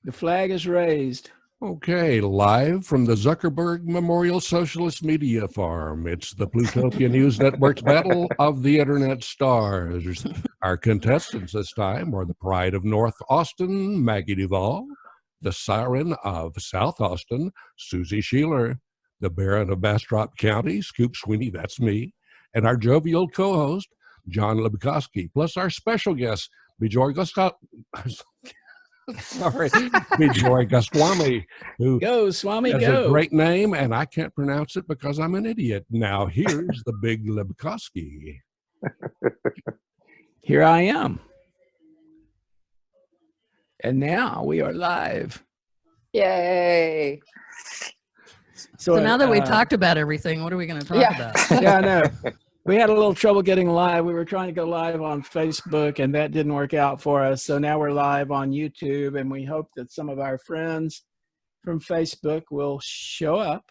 The flag is raised. Okay, live from the Zuckerberg Memorial Socialist Media Farm, it's the Plutopia News Network's Battle of the Internet Stars. Our contestants this time are the pride of North Austin, Maggie Duval, the siren of South Austin, Suzy Shelor, the Baron of Bastrop County, Scoop Sweeney, that's me, and our jovial co-host, John Lebkowsky, plus our special guest, Bijoy Bijoy Goswami, who Go, Swami, has go. a great name, and I can't pronounce it because I'm an idiot. Now, here's the big Lebkowsky. Here I am. And now we are live. Yay. So now that we've talked about everything, what are we going to talk about? Yeah, I know. We had a little trouble getting live. We were trying to go live on Facebook, and that didn't work out for us. So now we're live on YouTube, and we hope that some of our friends from Facebook will show up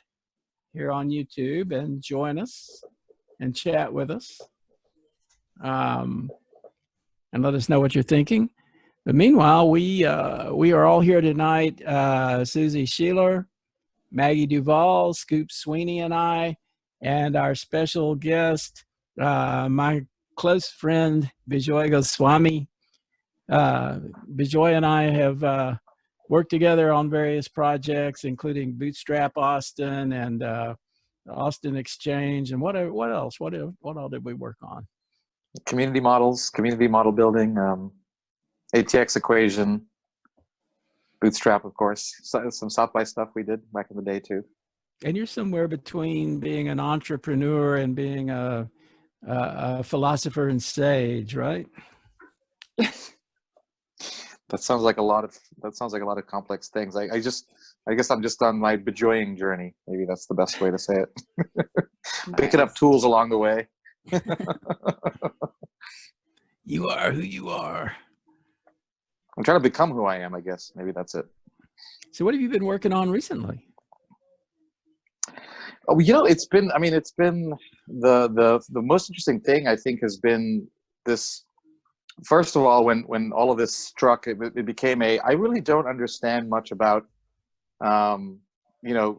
here on YouTube and join us and chat with us, and let us know what you're thinking. But meanwhile, we are all here tonight. Suzy Shelor, Maggie Duval, Scoop Sweeney, and I. And our special guest, my close friend, Bijoy Goswami. Bijoy and I have worked together on various projects, including Bootstrap Austin and Austin Exchange. And what else? What all did we work on? Community models, community model building, ATX equation, Bootstrap, of course. Some South by stuff we did back in the day, too. And you're somewhere between being an entrepreneur and being a philosopher and sage, right? That sounds like a lot of complex things. I guess I'm just on my Bijoying journey. Maybe that's the best way to say it. Picking up tools along the way. You are who you are. I'm trying to become who I am, I guess. Maybe that's it. So what have you been working on recently? Oh, it's been the most interesting thing, I think, has been this. First of all, when all of this struck, it became I really don't understand much about,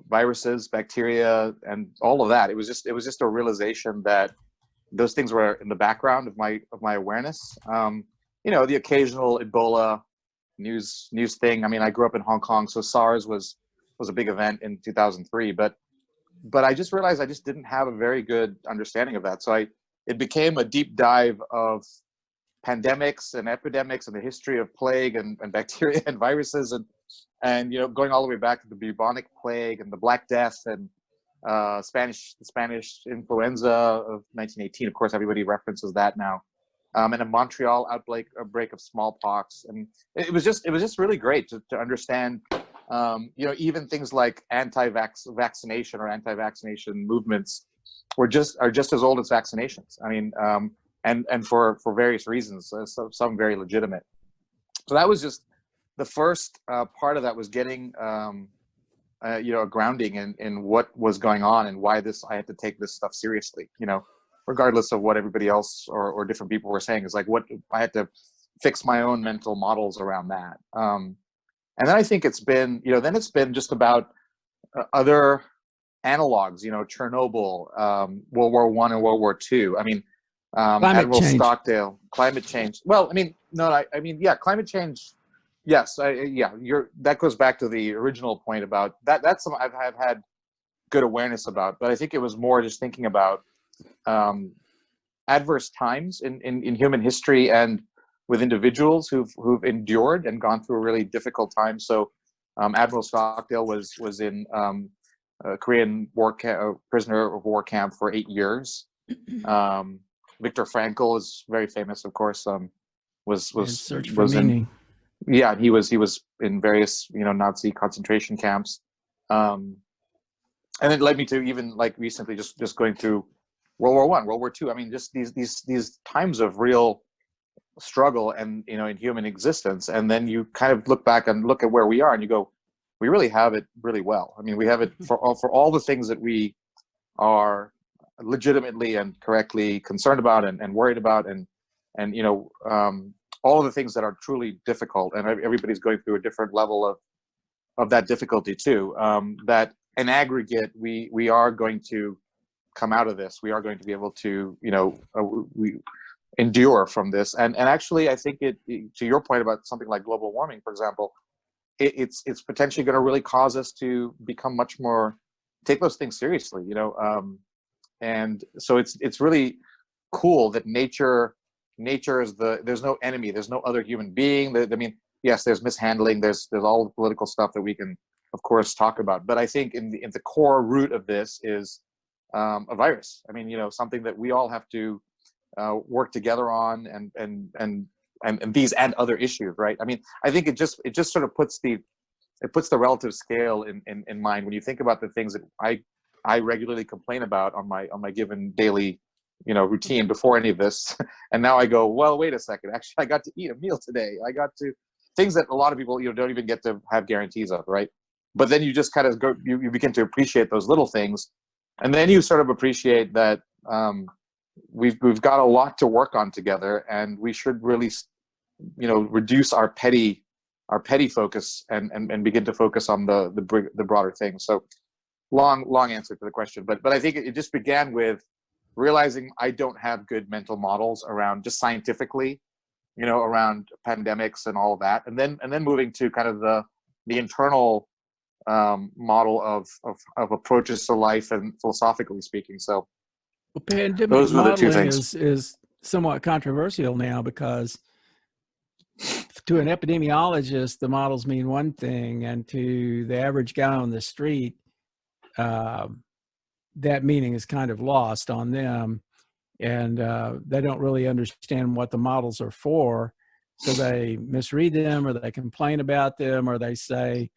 viruses, bacteria, and all of that. It was just a realization that those things were in the background of my awareness. The occasional Ebola news thing. I mean, I grew up in Hong Kong, so SARS was a big event in 2003, but I just realized I just didn't have a very good understanding of that. So it became a deep dive of pandemics and epidemics and the history of plague and bacteria and viruses and going all the way back to the bubonic plague and the Black Death and the Spanish influenza of 1918. Of course, everybody references that now. And a Montreal outbreak of smallpox, and it was just really great to understand. Even things like vaccination or anti-vaccination movements are just as old as vaccinations. I mean, and for various reasons, some very legitimate. So that was just the first part of that, was getting a grounding in what was going on and why I had to take this stuff seriously. Regardless of what everybody else or different people were saying, is like what I had to fix my own mental models around that. And then I think it's been just about other analogs, Chernobyl, World War I and World War II. I mean, Admiral Stockdale, climate change. Well, I mean, no, yeah, climate change. Yes, that goes back to the original point about that. That's something I've had good awareness about, but I think it was more just thinking about adverse times in human history and with individuals who've endured and gone through a really difficult time. So Admiral Stockdale was in a Korean prisoner of war camp for 8 years. Viktor Frankl is very famous, of course. Search for Meaning. He was in various Nazi concentration camps, and it led me to even like recently just going through World War I, World War II. I mean, just these times of real struggle and in human existence, and then you kind of look back and look at where we are, and you go, we really have it really well. I mean, we have it for all the things that we are legitimately and correctly concerned about and worried about, and all of the things that are truly difficult, and everybody's going through a different level of that difficulty too. That in aggregate, we are going to come out of this. We are going to be able to, we endure from this. And actually, I think to your point about something like global warming, for example, it's potentially going to really cause us to become much more, take those things seriously, and so it's really cool that nature is there's no enemy, there's no other human being. I mean, yes, there's mishandling, there's all the political stuff that we can, of course, talk about. But I think in the core root of this is a virus. I mean, something that we all have to work together on, and these and other issues, right? I mean, I think it just sort of puts the relative scale in mind when you think about the things that I regularly complain about on my given daily routine before any of this. And now I go, well, wait a second, actually I got to eat a meal today. I got to, things that a lot of people don't even get to have guarantees of, right? But then you just kind of go, you begin to appreciate those little things, and then you sort of appreciate that we've got a lot to work on together, and we should really reduce our petty focus and begin to focus on the broader things. So long answer to the question, but I think it just began with realizing I don't have good mental models around just scientifically, around pandemics and all of that, and then moving to kind of the internal model of approaches to life and philosophically speaking. So pandemic those were the two modeling things. is somewhat controversial now, because to an epidemiologist, the models mean one thing, and to the average guy on the street, that meaning is kind of lost on them, and they don't really understand what the models are for. So they misread them, or they complain about them, or they say,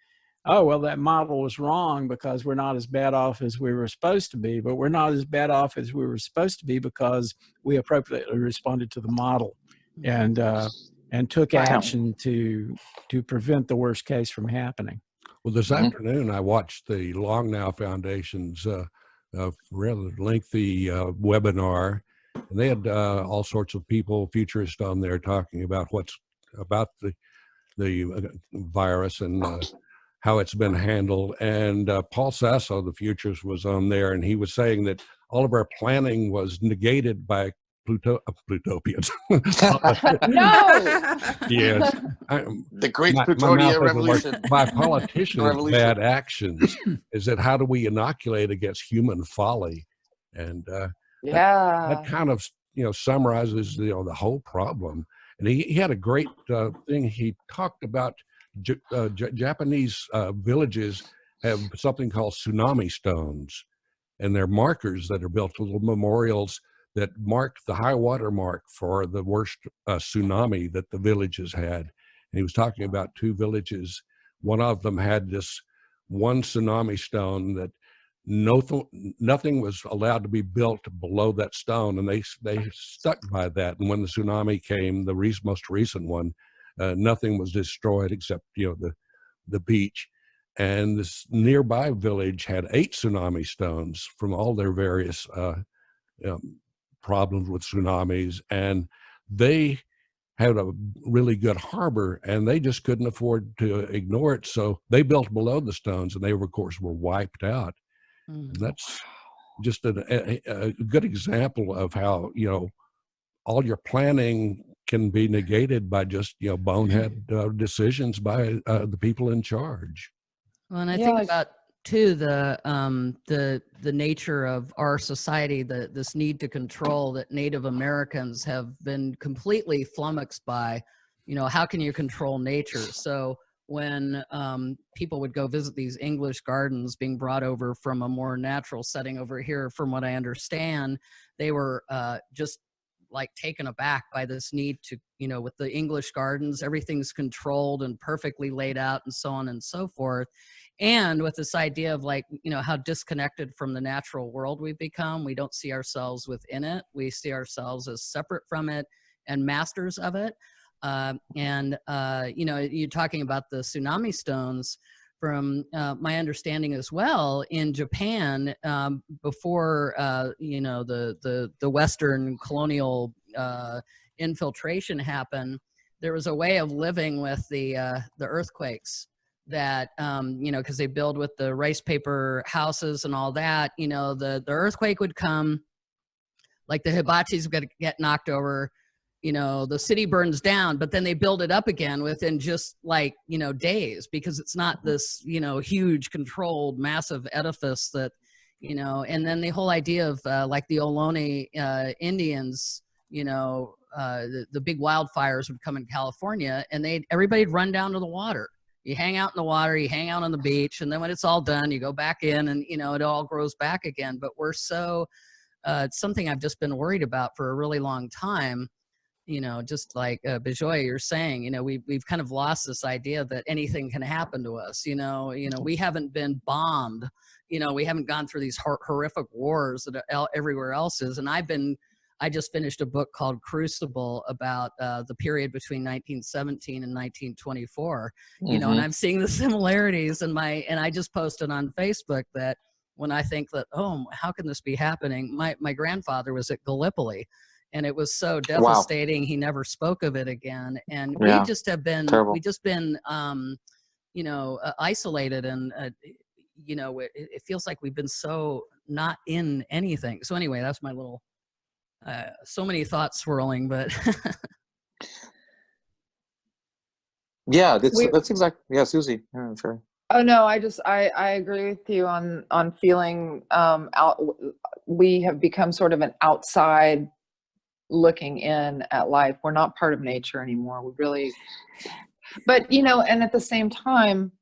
oh, well, that model was wrong because we're not as bad off as we were supposed to be. But we're not as bad off as we were supposed to be because we appropriately responded to the model and took action to prevent the worst case from happening. Well, this afternoon I watched the Long Now Foundation's rather lengthy webinar, and they had all sorts of people, futurists on there, talking about what's about the virus and how it's been handled. And Paul Sasso, the futurist, was on there, and he was saying that all of our planning was negated by Plutopians. No. Yes. The great Plutopia revolution. By politicians' bad actions is that how do we inoculate against human folly? And that kind of summarizes the whole problem. And he had a great thing. He talked about Japanese villages have something called tsunami stones, and they're markers that are built, little memorials that mark the high water mark for the worst tsunami that the villages had. And he was talking about two villages. One of them had this one tsunami stone that nothing was allowed to be built below that stone, and they stuck by that. And when the tsunami came, the most recent one, nothing was destroyed except the beach. And this nearby village had 8 tsunami stones from all their various problems with tsunamis, and they had a really good harbor, and they just couldn't afford to ignore it, so they built below the stones, and they of course were wiped out. And that's just a good example of how all your planning can be negated by just bonehead decisions by the people in charge. Well, and I think about too the nature of our society, this need to control that Native Americans have been completely flummoxed by. How can you control nature? So when people would go visit these English gardens being brought over from a more natural setting over here, from what I understand, they were just like taken aback by this need to, with the English gardens, everything's controlled and perfectly laid out and so on and so forth. And with this idea of how disconnected from the natural world we've become, we don't see ourselves within it. We see ourselves as separate from it and masters of it. You're talking about the tsunami stones. From my understanding as well, in Japan, before the Western colonial infiltration happened, there was a way of living with the earthquakes that, you know, because they build with the rice paper houses and all that, you know, the earthquake would come, like the hibachis would get knocked over, you know, the city burns down, but then they build it up again within just like, you know, days, because it's not this, you know, huge controlled massive edifice that, you know. And then the whole idea of like the Ohlone Indians, you know, the big wildfires would come in California, and everybody'd run down to the water. You hang out in the water, you hang out on the beach, and then when it's all done, you go back in, and, you know, it all grows back again. But we're so, it's something I've just been worried about for a really long time. You know, just like Bijoy, you're saying, you know, we've kind of lost this idea that anything can happen to us. You know, we haven't been bombed. You know, we haven't gone through these horrific wars that everywhere else is. And I just finished a book called Crucible about the period between 1917 and 1924. You know, and I'm seeing the similarities in and I just posted on Facebook that when I think that, oh, how can this be happening? My grandfather was at Gallipoli. And it was so devastating. Wow. He never spoke of it again. And we just have been, you know, isolated, and, you know, it feels like we've been so not in anything. So anyway, that's my little, so many thoughts swirling, but. Yeah, that's exactly, yeah, Suzy. Yeah, sure. Oh no, I agree with you on feeling we have become sort of an outside looking in at life. We're not part of nature anymore. We really, but you know, and at the same time,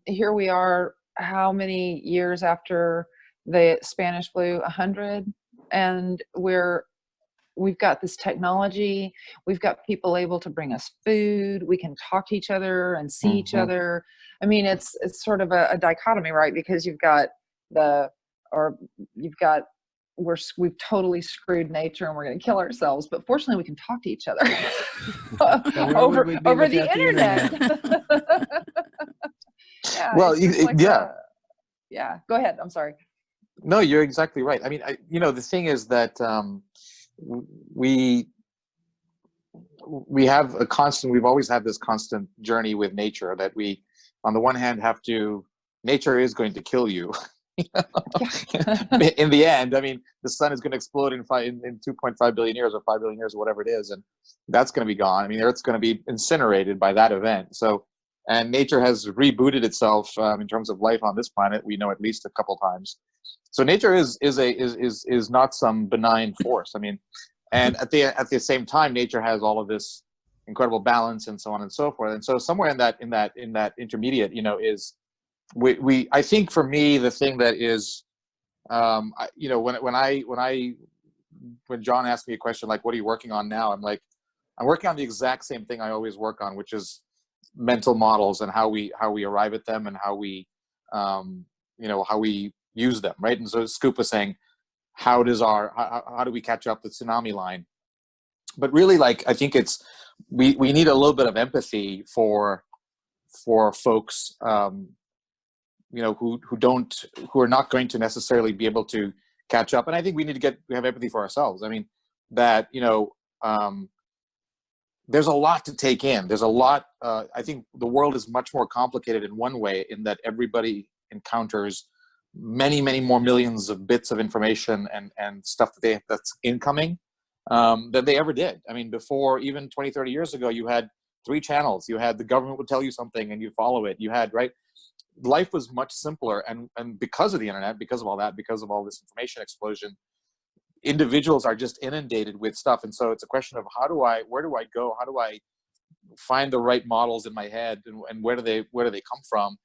here we are, how many years after the Spanish flu? 100, and we've got this technology. We've got people able to bring us food. We can talk to each other and see each other. I mean, it's sort of a dichotomy, right? Because you've got we've totally screwed nature, and we're going to kill ourselves. But fortunately, we can talk to each other over the internet. Yeah, well, yeah. Go ahead. I'm sorry. No, you're exactly right. I mean, you know, the thing is that we have we've always had this constant journey with nature that we, on the one hand, nature is going to kill you. In the end, I mean, the sun is going to explode in 2.5 billion years or 5 billion years or whatever it is, and that's going to be gone. I mean, Earth's going to be incinerated by that event. So, and nature has rebooted itself in terms of life on this planet. We know at least a couple times. So nature is not some benign force. I mean, and at the same time, nature has all of this incredible balance and so on and so forth. And so somewhere in that intermediate, you know, is I think for me, the thing that is, you know, when John asked me a question like, what are you working on now? I'm like, I'm working on the exact same thing I always work on, which is mental models and how we arrive at them and how we, you know, how we use them. Right. And so Scoop was saying, how do we catch up the tsunami line? But really, like, I think we need a little bit of empathy for folks, you know, who are not going to necessarily be able to catch up. And I think we need to have empathy for ourselves. I mean, that, you know, there's a lot to take in. There's a lot, I think the world is much more complicated in one way, in that everybody encounters many, many more millions of bits of information and stuff that's incoming than they ever did. I mean, before, even 20, 30 years ago, you had 3 channels. You had the government would tell you something and you follow it. You had, right? Life was much simpler, and because of the internet, because of all that, because of all this information explosion, individuals are just inundated with stuff. And so it's a question of where do I go? How do I find the right models in my head, and where do they come from?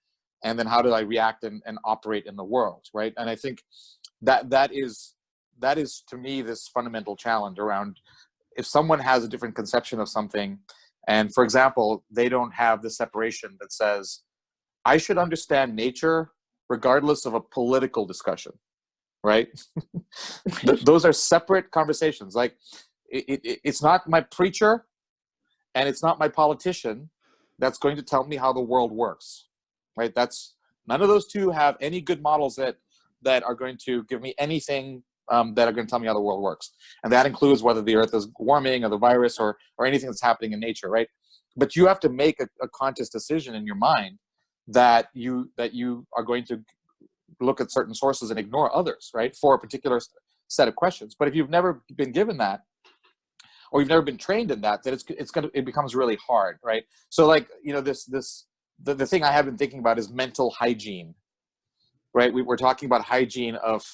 And then how do I react and operate in the world, right? And I think that is to me this fundamental challenge around, if someone has a different conception of something, and for example, they don't have the separation that says, I should understand nature regardless of a political discussion, right? Those are separate conversations. Like, it's not my preacher and it's not my politician that's going to tell me how the world works, right? None of those two have any good models that are going to give me anything that are going to tell me how the world works. And that includes whether the earth is warming or the virus or anything that's happening in nature, right? But you have to make a conscious decision in your mind that you are going to look at certain sources and ignore others, right? For a particular set of questions. But if you've never been given that, or you've never been trained in that, then it becomes really hard, right? So like, you know, the thing I have been thinking about is mental hygiene, right? We're talking about hygiene of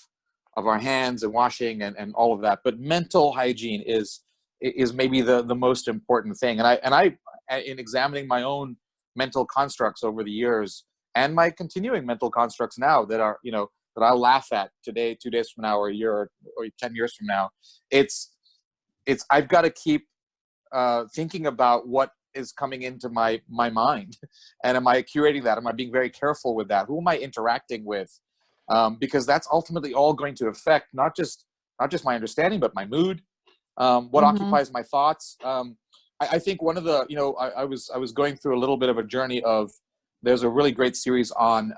our hands and washing and all of that, but mental hygiene is maybe the most important thing. And I in examining my own mental constructs over the years and my continuing mental constructs now that are, you know, that I laugh at today, 2 days from now, or a year or 10 years from now, I've got to keep thinking about what is coming into my mind, and am I curating that? Am I being very careful with that? Who am I interacting with? Because that's ultimately all going to affect not just my understanding, but my mood, what occupies my thoughts. I think one of the, you know, I was going through a little bit of a journey of, there's a really great series on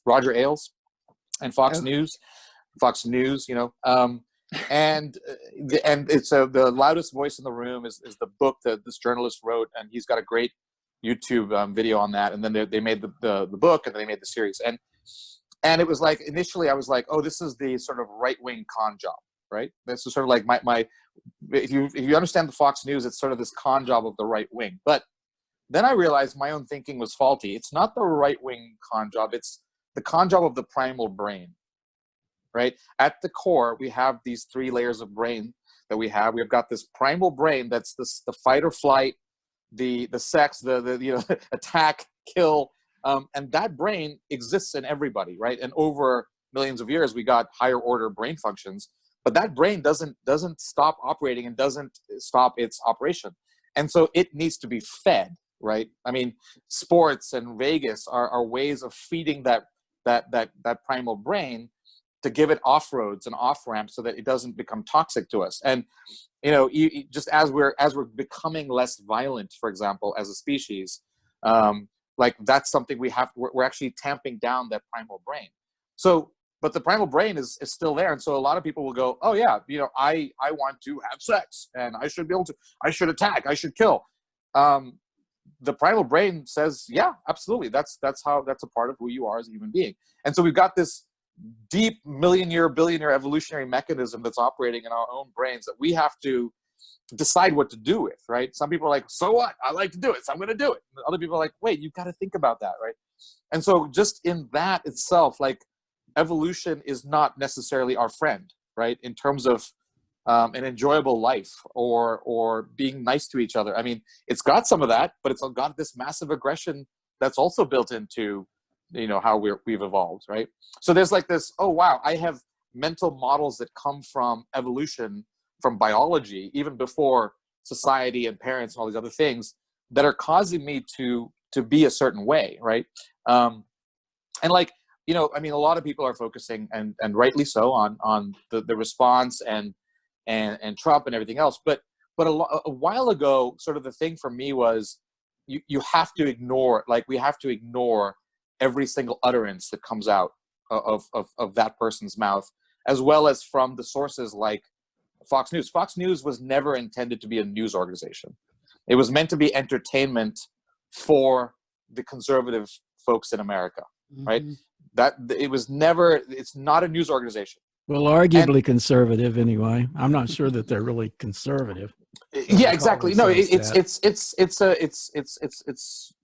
Roger Ailes and Fox News, you know, and it's the loudest voice in the room is the book that this journalist wrote, and he's got a great YouTube video on that. And then they made the book, and then they made the series. And it was like, initially I was like, oh, this is the sort of right-wing con job, right? This is sort of like my if you understand the Fox News, it's sort of this con job of the right wing. But then I realized my own thinking was faulty. It's not the right-wing con job, it's the con job of the primal brain. Right? At the core, we have these 3 layers of brain that we have. We've got this primal brain that's the fight or flight, the sex, the you know, attack, kill, and that brain exists in everybody, right? And over millions of years, we got higher order brain functions, but that brain doesn't stop operating and doesn't stop its operation, and so it needs to be fed, right? I mean, sports and Vegas are ways of feeding that primal brain, to give it off roads and off ramps so that it doesn't become toxic to us. And, you know, just as we're becoming less violent, for example, as a species, like that's something we're actually tamping down that primal brain. So, but the primal brain is still there. And so a lot of people will go, oh yeah, you know, I want to have sex, and I should attack, I should kill. The primal brain says, yeah, absolutely. That's a part of who you are as a human being. And so we've got this deep billion-year evolutionary mechanism that's operating in our own brains that we have to decide what to do with, right? Some people are like, so what? I like to do it, so I'm going to do it. And other people are like, wait, you've got to think about that, right? And so just in that itself, like, evolution is not necessarily our friend, right? In terms of an enjoyable life or being nice to each other. I mean, it's got some of that, but it's got this massive aggression that's also built into, you know, how we've evolved, right? So there's like this, oh wow, I have mental models that come from evolution, from biology, even before society and parents and all these other things, that are causing me to be a certain way, right? And like, you know, I mean, a lot of people are focusing, and rightly so, on the response and Trump and everything else, but a while ago, sort of the thing for me was, you have to ignore, like, we have to ignore every single utterance that comes out of that person's mouth, as well as from the sources like Fox News. Fox News was never intended to be a news organization. It was meant to be entertainment for the conservative folks in America, right? That it's not a news organization. Well, arguably conservative anyway. I'm not sure that they're really conservative. Yeah, exactly. No, it's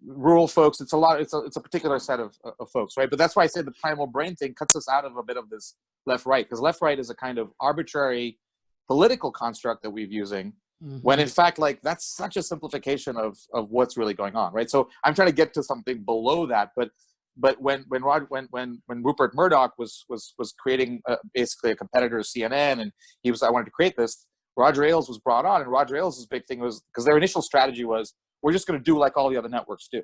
rural folks. It's a particular set of folks, right? But that's why I say the primal brain thing cuts us out of a bit of this left-right, because left-right is a kind of arbitrary political construct that we're using, when in fact, like, that's such a simplification of what's really going on, right? So I'm trying to get to something below that, but when Rupert Murdoch was creating basically a competitor to CNN, and I wanted to create this, Roger Ailes was brought on, and Roger Ailes' big thing was, because their initial strategy was, we're just going to do like all the other networks do,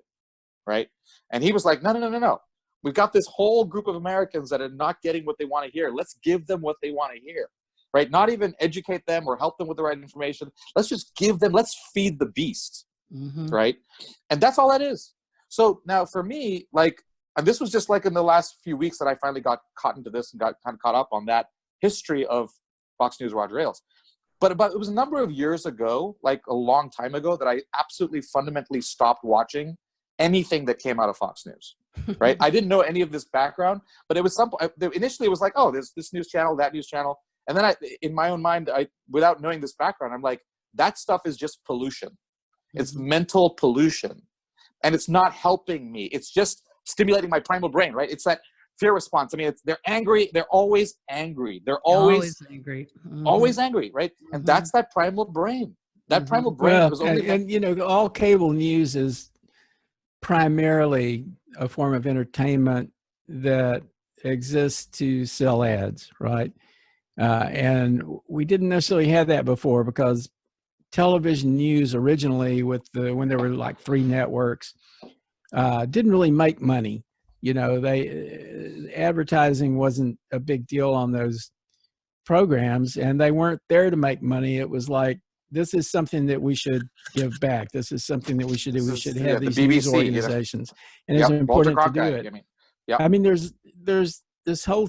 right? And he was like, no. We've got this whole group of Americans that are not getting what they want to hear. Let's give them what they want to hear, right? Not even educate them or help them with the right information. Let's just give them, let's feed the beast, right? And that's all that is. So now for me, like, and this was just like in the last few weeks that I finally got caught into this and got kind of caught up on that history of Fox News Roger Ailes. But it was a number of years ago, like a long time ago, that I absolutely fundamentally stopped watching anything that came out of Fox News, right? I didn't know any of this background, but it was initially it was like, oh, there's this news channel, that news channel. And then in my own mind, without knowing this background, I'm like, that stuff is just pollution. It's mental pollution. And it's not helping me. It's just stimulating my primal brain, right? It's that fear response. I mean, they're angry. They're always angry. They're always angry. always angry, right? And that's that primal brain. That primal brain Well, was only and you know, all cable news is primarily a form of entertainment that exists to sell ads, right? And we didn't necessarily have that before, because television news originally, when there were like 3 networks, didn't really make money. You know, advertising wasn't a big deal on those programs, and they weren't there to make money. It was like, this is something that we should give back. This is something that we should do. We should have these the BBC, news organizations, and it's Walter important to do Cronkite, it. I I mean, there's this whole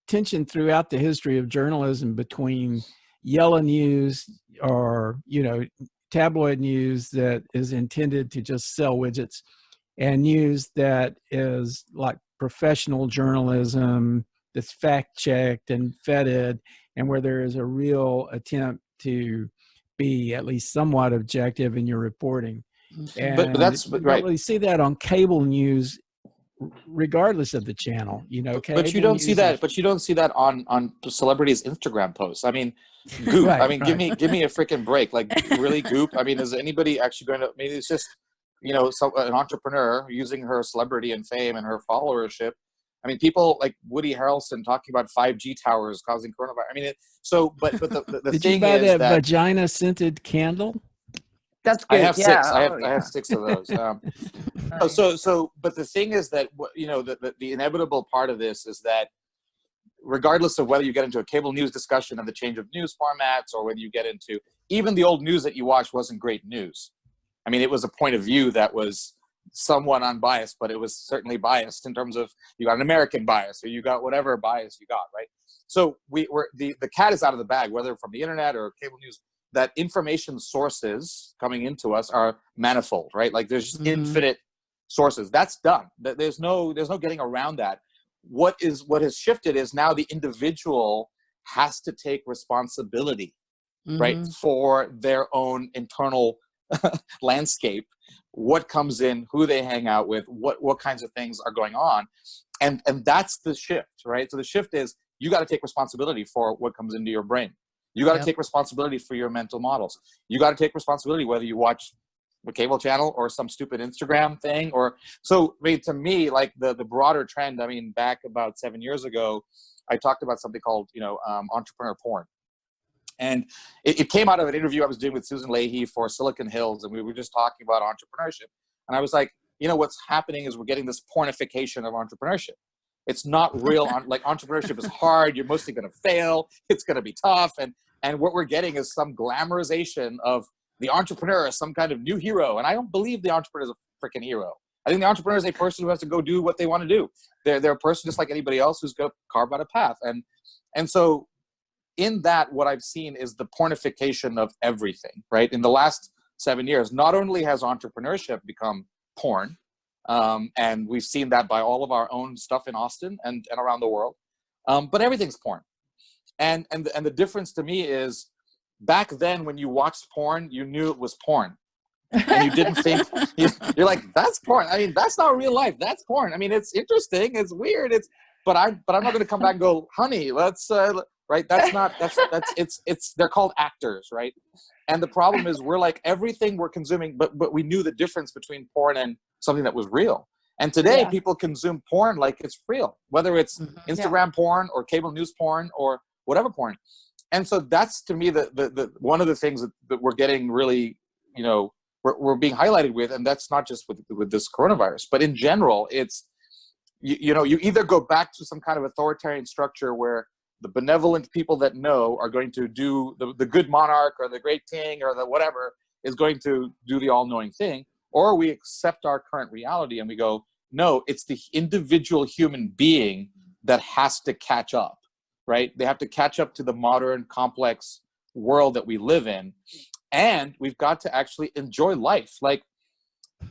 tension throughout the history of journalism between yellow news, or, you know, tabloid news that is intended to just sell widgets, and news that is like professional journalism that's fact-checked and vetted, and where there is a real attempt to be at least somewhat objective in your reporting. And but that's you don't right. really see that on cable news, regardless of the channel. You know, But you don't see that. But you don't see that on celebrities' Instagram posts. I mean, Goop. Right, I mean, right. give me a freaking break. Like, really, Goop. I mean, is anybody actually going to? Maybe it's just, you know, an entrepreneur using her celebrity and fame and her followership. I mean, people like Woody Harrelson talking about 5G towers causing coronavirus. I mean, but the Did thing you buy is that that vagina scented candle? That's I good. have Yeah. 6. I have 6 of those. Nice. But the thing is that, you know, the inevitable part of this is that, regardless of whether you get into a cable news discussion of the change of news formats, or whether you get into even the old news that you watched wasn't great news. I mean, it was a point of view that was somewhat unbiased, but it was certainly biased in terms of, you got an American bias, or you got whatever bias you got, right? So the cat is out of the bag, whether from the internet or cable news. That information sources coming into us are manifold, right? Like, there's just infinite sources. That's done. There's no getting around that. What has shifted is now the individual has to take responsibility, right, for their own internal landscape, what comes in, who they hang out with, what kinds of things are going on, and that's the shift, right? So the shift is, you got to take responsibility for what comes into your brain. You got to take responsibility for your mental models. You got to take responsibility whether you watch a cable channel or some stupid Instagram thing. Or so, I mean, to me, like the broader trend. I mean, back about 7 years ago, I talked about something called, you know, entrepreneur porn, and it came out of an interview I was doing with Susan Leahy for Silicon Hills, and we were just talking about entrepreneurship. And I was like, you know, what's happening is we're getting this pornification of entrepreneurship. It's not real. Like, entrepreneurship is hard. You're mostly going to fail. It's going to be tough. And what we're getting is some glamorization of the entrepreneur as some kind of new hero. And I don't believe the entrepreneur is a freaking hero. I think the entrepreneur is a person who has to go do what they want to do. They're a person just like anybody else who's going to carve out a path. And so in that, what I've seen is the pornification of everything, right? In the last 7 years, not only has entrepreneurship become porn, and we've seen that by all of our own stuff in Austin and around the world, but everything's porn. And the difference to me is, back then when you watched porn, you knew it was porn, and you didn't think, you're like, that's porn. I mean, that's not real life. That's porn. I mean, it's interesting. It's weird. But I'm not going to come back and go, honey, let's right. They're called actors, right? And the problem is, we're like, everything we're consuming, but we knew the difference between porn and something that was real. And today people consume porn like it's real, whether it's Instagram porn or cable news porn or whatever porn. And so that's, to me, the one of the things that we're getting really, you know, we're being highlighted with, and that's not just with this coronavirus, but in general, it's, you know, you either go back to some kind of authoritarian structure where the benevolent people that know are going to do the good monarch or the great king or the whatever is going to do the all-knowing thing, or we accept our current reality and we go, no, it's the individual human being that has to catch up. right? They have to catch up to the modern, complex world that we live in. And we've got to actually enjoy life. Like,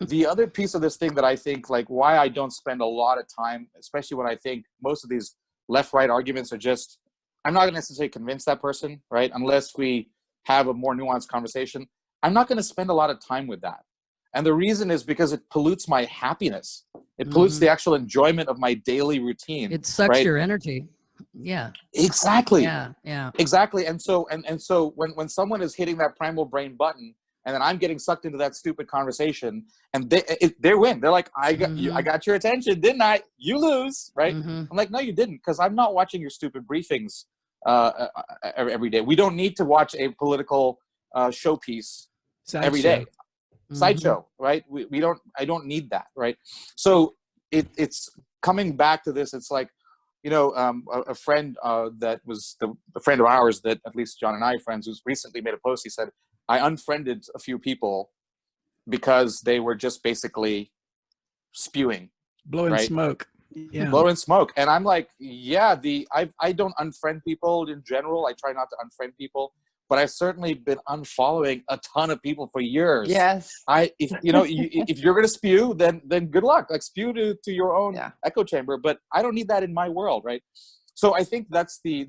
the other piece of this thing that I think, like, why I don't spend a lot of time, especially when I think most of these left-right arguments are just, I'm not going to necessarily convince that person, right? Unless we have a more nuanced conversation. I'm not going to spend a lot of time with that. And the reason is because it pollutes my happiness. It pollutes the actual enjoyment of my daily routine. It sucks right? your energy. Yeah. Exactly. Yeah. Exactly. And so when someone is hitting that primal brain button, and then I'm getting sucked into that stupid conversation, and they win. They're like, I got your attention, didn't I? You lose, right? I'm like, no, you didn't, because I'm not watching your stupid briefings every day. We don't need to watch a political showpiece every day. Sideshow, right? I don't need that, right? So it's coming back to this. It's like, a friend that was a friend of ours, that at least John and I are friends, who's recently made a post. He said, I unfriended a few people because they were just basically spewing, blowing right? smoke. Yeah. Blowing smoke. And I'm like, yeah, I don't unfriend people in general. I try not to unfriend people, but I've certainly been unfollowing a ton of people for years. Yes. If you're going to spew, then good luck. Like, spew to your own echo chamber, but I don't need that in my world, right? So I think that's the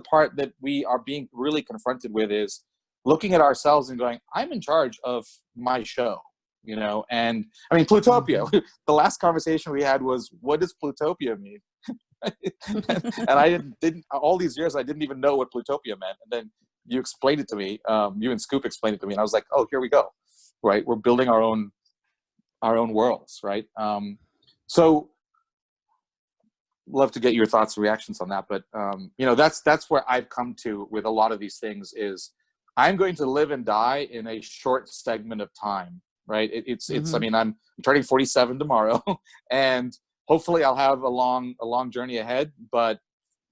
part that we are being really confronted with, is looking at ourselves and going, I'm in charge of my show, and I mean, Plutopia, the last conversation we had was, what does Plutopia mean? And I didn't all these years, I didn't even know what Plutopia meant. And then you explained it to me, you and Scoop explained it to me, and I was like, oh, here we go, right? We're building our own worlds, right? So love to get your thoughts and reactions on that. But, that's where I've come to with a lot of these things, is I'm going to live and die in a short segment of time, right? It's I mean, I'm turning 47 tomorrow, and hopefully I'll have a long journey ahead. But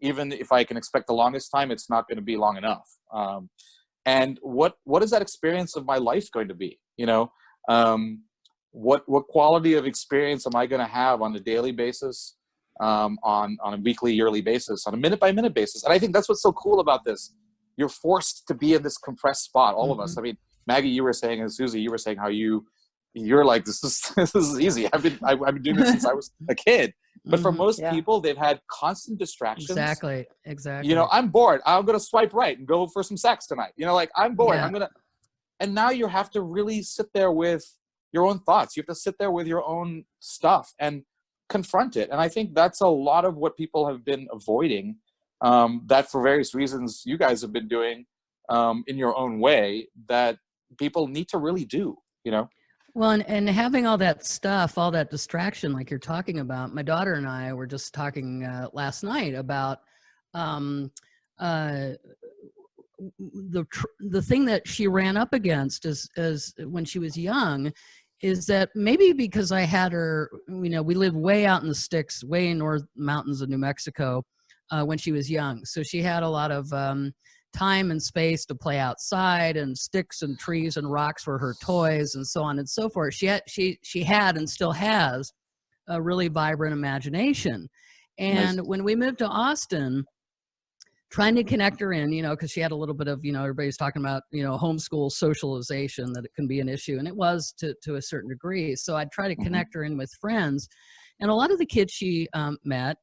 even if I can expect the longest time, it's not going to be long enough. And what is that experience of my life going to be? What quality of experience am I going to have on a daily basis, on a weekly, yearly basis, on a minute by minute basis? And I think that's what's so cool about this. You're forced to be in this compressed spot, all of us. I mean, Maggie, you were saying, and Suzy, you were saying how you're like, this is easy. I've been doing this since I was a kid. But for most people, they've had constant distractions. Exactly. I'm bored. I'm going to swipe right and go for some sex tonight. Like, I'm bored. Yeah. And now you have to really sit there with your own thoughts. You have to sit there with your own stuff and confront it. And I think that's a lot of what people have been avoiding, that for various reasons you guys have been doing in your own way, that people need to really do, Well, and having all that stuff, all that distraction, like you're talking about, my daughter and I were just talking last night about the thing that she ran up against is when she was young, is that maybe because I had her, we live way out in the sticks, way in North Mountains of New Mexico, when she was young. So she had a lot of time and space to play outside, and sticks and trees and rocks were her toys, and so on and so forth. She had and still has a really vibrant imagination. And when we moved to Austin, trying to connect her in, because she had a little bit of, everybody's talking about, homeschool socialization, that it can be an issue. And it was to a certain degree. So I'd try to connect her in with friends. And a lot of the kids she met,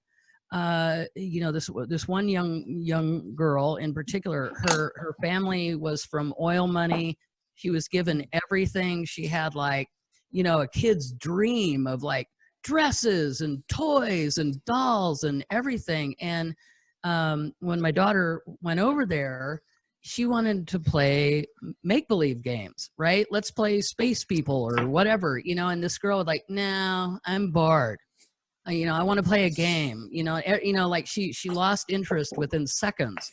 this one young girl in particular, her family was from oil money. She was given everything. She had like, a kid's dream of like dresses and toys and dolls and everything. And when my daughter went over there, she wanted to play make-believe games, right? Let's play space people or whatever, and this girl was like, no, I'm bored. I want to play a game, like she lost interest within seconds,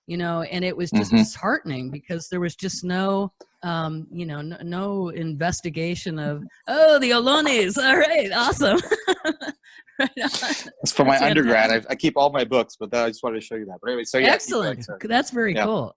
and it was just disheartening, because there was just no, no investigation of, oh, the Olones. All right. Awesome. Right on. It's for my undergrad. I keep all my books, but I just wanted to show you that. But anyway, so yeah. Excellent. That's very cool.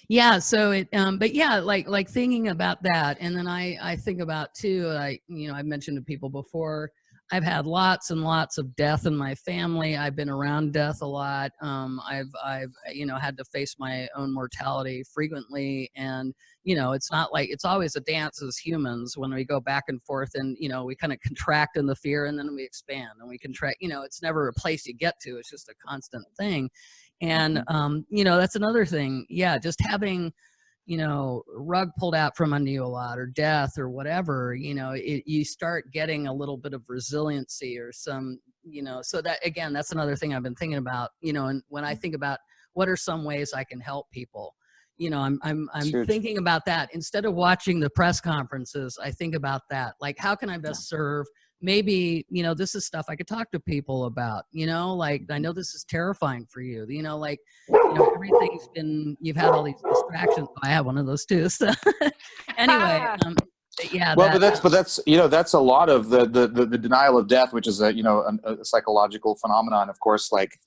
Yeah. So it, but yeah, like thinking about that. And then I think about too, I mentioned to people before, I've had lots and lots of death in my family. I've been around death a lot. I've you know, had to face my own mortality frequently, and you know, it's not like it's always a dance as humans when we go back and forth, and you know, we kind of contract in the fear, and then we expand, and we contract. You know, it's never a place you get to. It's just a constant thing, and you know, that's another thing. Yeah, just having, you know, rug pulled out from under you a lot, or death or whatever, you know, you start getting a little bit of resiliency or some, you know, so that, again, that's another thing I've been thinking about, you know, and when I think about what are some ways I can help people, you know, I'm thinking about that instead of watching the press conferences. I think about that, like, how can I best serve? Maybe, you know, this is stuff I could talk to people about, you know, like, I know this is terrifying for you, you know, like, you know, everything's been, you've had all these distractions. I have one of those too. So anyway, yeah. Well, but that's, you know, that's a lot of the denial of death, which is a, you know, a psychological phenomenon. Of course, like,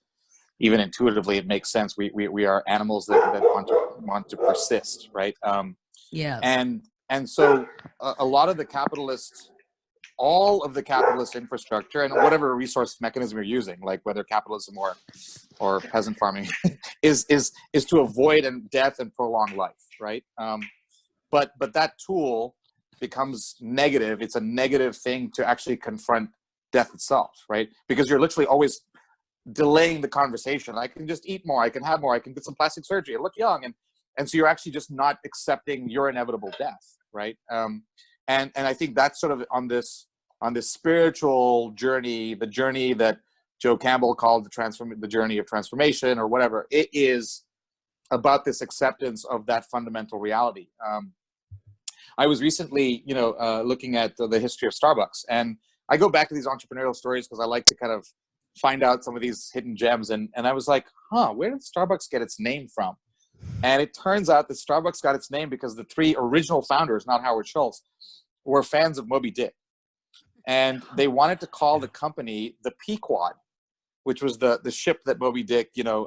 even intuitively, it makes sense. We are animals that want to persist, right? Yes. And so a lot of the capitalists, all of the capitalist infrastructure and whatever resource mechanism you're using, like whether capitalism or peasant farming, is to avoid death and prolong life, right? But that tool becomes negative. It's a negative thing to actually confront death itself, right? Because you're literally always delaying the conversation. I can just eat more. I can have more. I can get some plastic surgery. I look young, and so you're actually just not accepting your inevitable death, right? And I think that's sort of on this spiritual journey, the journey that Joe Campbell called the journey of transformation, or whatever. It is about this acceptance of that fundamental reality. I was recently, you know, looking at the history of Starbucks, and I go back to these entrepreneurial stories because I like to kind of find out some of these hidden gems. And I was like, where did Starbucks get its name from? And it turns out that Starbucks got its name because the three original founders, not Howard Schultz, were fans of Moby Dick. And they wanted to call the company the Pequod, which was the ship that Moby Dick, you know,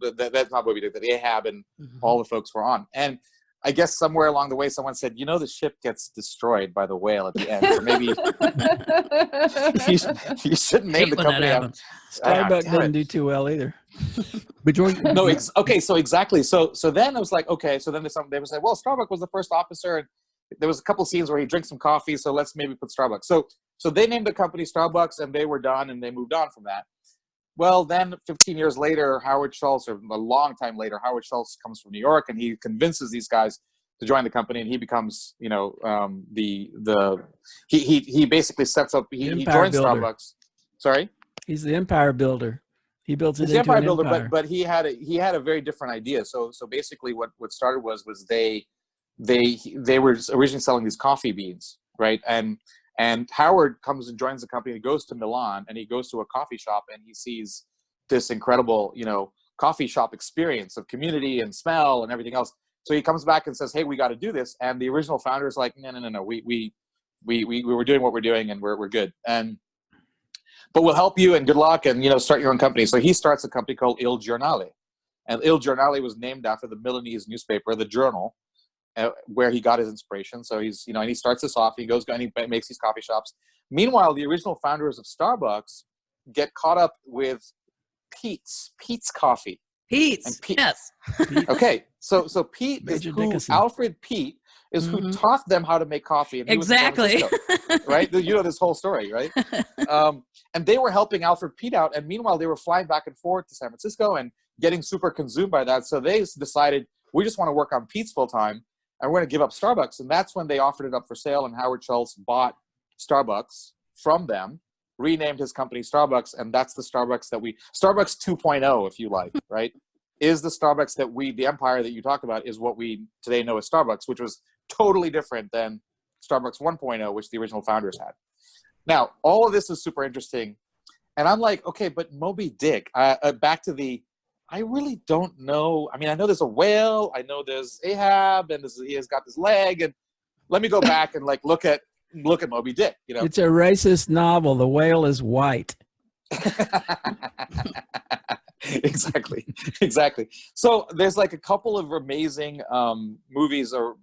that's not Moby Dick, that Ahab and all the folks were on. And I guess somewhere along the way, someone said, you know, the ship gets destroyed by the whale at the end. So maybe you shouldn't name the company. Starbucks didn't do too well either. Bijoy, No, okay, so exactly. So then I was like, okay, so then they would say, well, Starbucks was the first officer, and there was a couple scenes where he drinks some coffee, so let's maybe put Starbucks. So they named the company Starbucks, and they were done, and they moved on from that. Well, then 15 years later, Howard Schultz, or a long time later, Howard Schultz comes from New York, and he convinces these guys to join the company, and he becomes, you know, he basically sets up, he joins Starbucks. Sorry? He's the empire builder. He builds it He's the into an builder, empire. but he had a very different idea. So basically, what started was they were originally selling these coffee beans, right? And Howard comes and joins the company. He goes to Milan, and he goes to a coffee shop, and he sees this incredible, you know, coffee shop experience of community and smell and everything else. So he comes back and says, "Hey, we got to do this." And the original founder is like, "No. We were doing what we're doing, and we're good. But we'll help you, and good luck, and, you know, start your own company." So he starts a company called Il Giornale, and Il Giornale was named after the Milanese newspaper, the Journal, where he got his inspiration. So he's, you know, and he starts this off. He goes and he makes these coffee shops. Meanwhile, the original founders of Starbucks get caught up with Peet's Coffee. Peet's, yes. Okay, so Pete is Alfred Pete is who taught them how to make coffee. And exactly. Right? You know this whole story, right? And they were helping Alfred Pete out. And meanwhile, they were flying back and forth to San Francisco and getting super consumed by that. So they decided, we just want to work on Pete's full time, and we're going to give up Starbucks. And that's when they offered it up for sale, and Howard Schultz bought Starbucks from them, renamed his company Starbucks, and that's the Starbucks Starbucks 2.0, if you like, right? Is the Starbucks the empire that you talked about, is what we today know as Starbucks, which was totally different than Starbucks 1.0, which the original founders had. Now, all of this is super interesting. And I'm like, okay, but Moby Dick, back to I really don't know. I mean, I know there's a whale. I know there's Ahab, and he has got this leg. And let me go back and look at Moby Dick. You know, it's a racist novel. The whale is white. Exactly. So there's like a couple of amazing movies of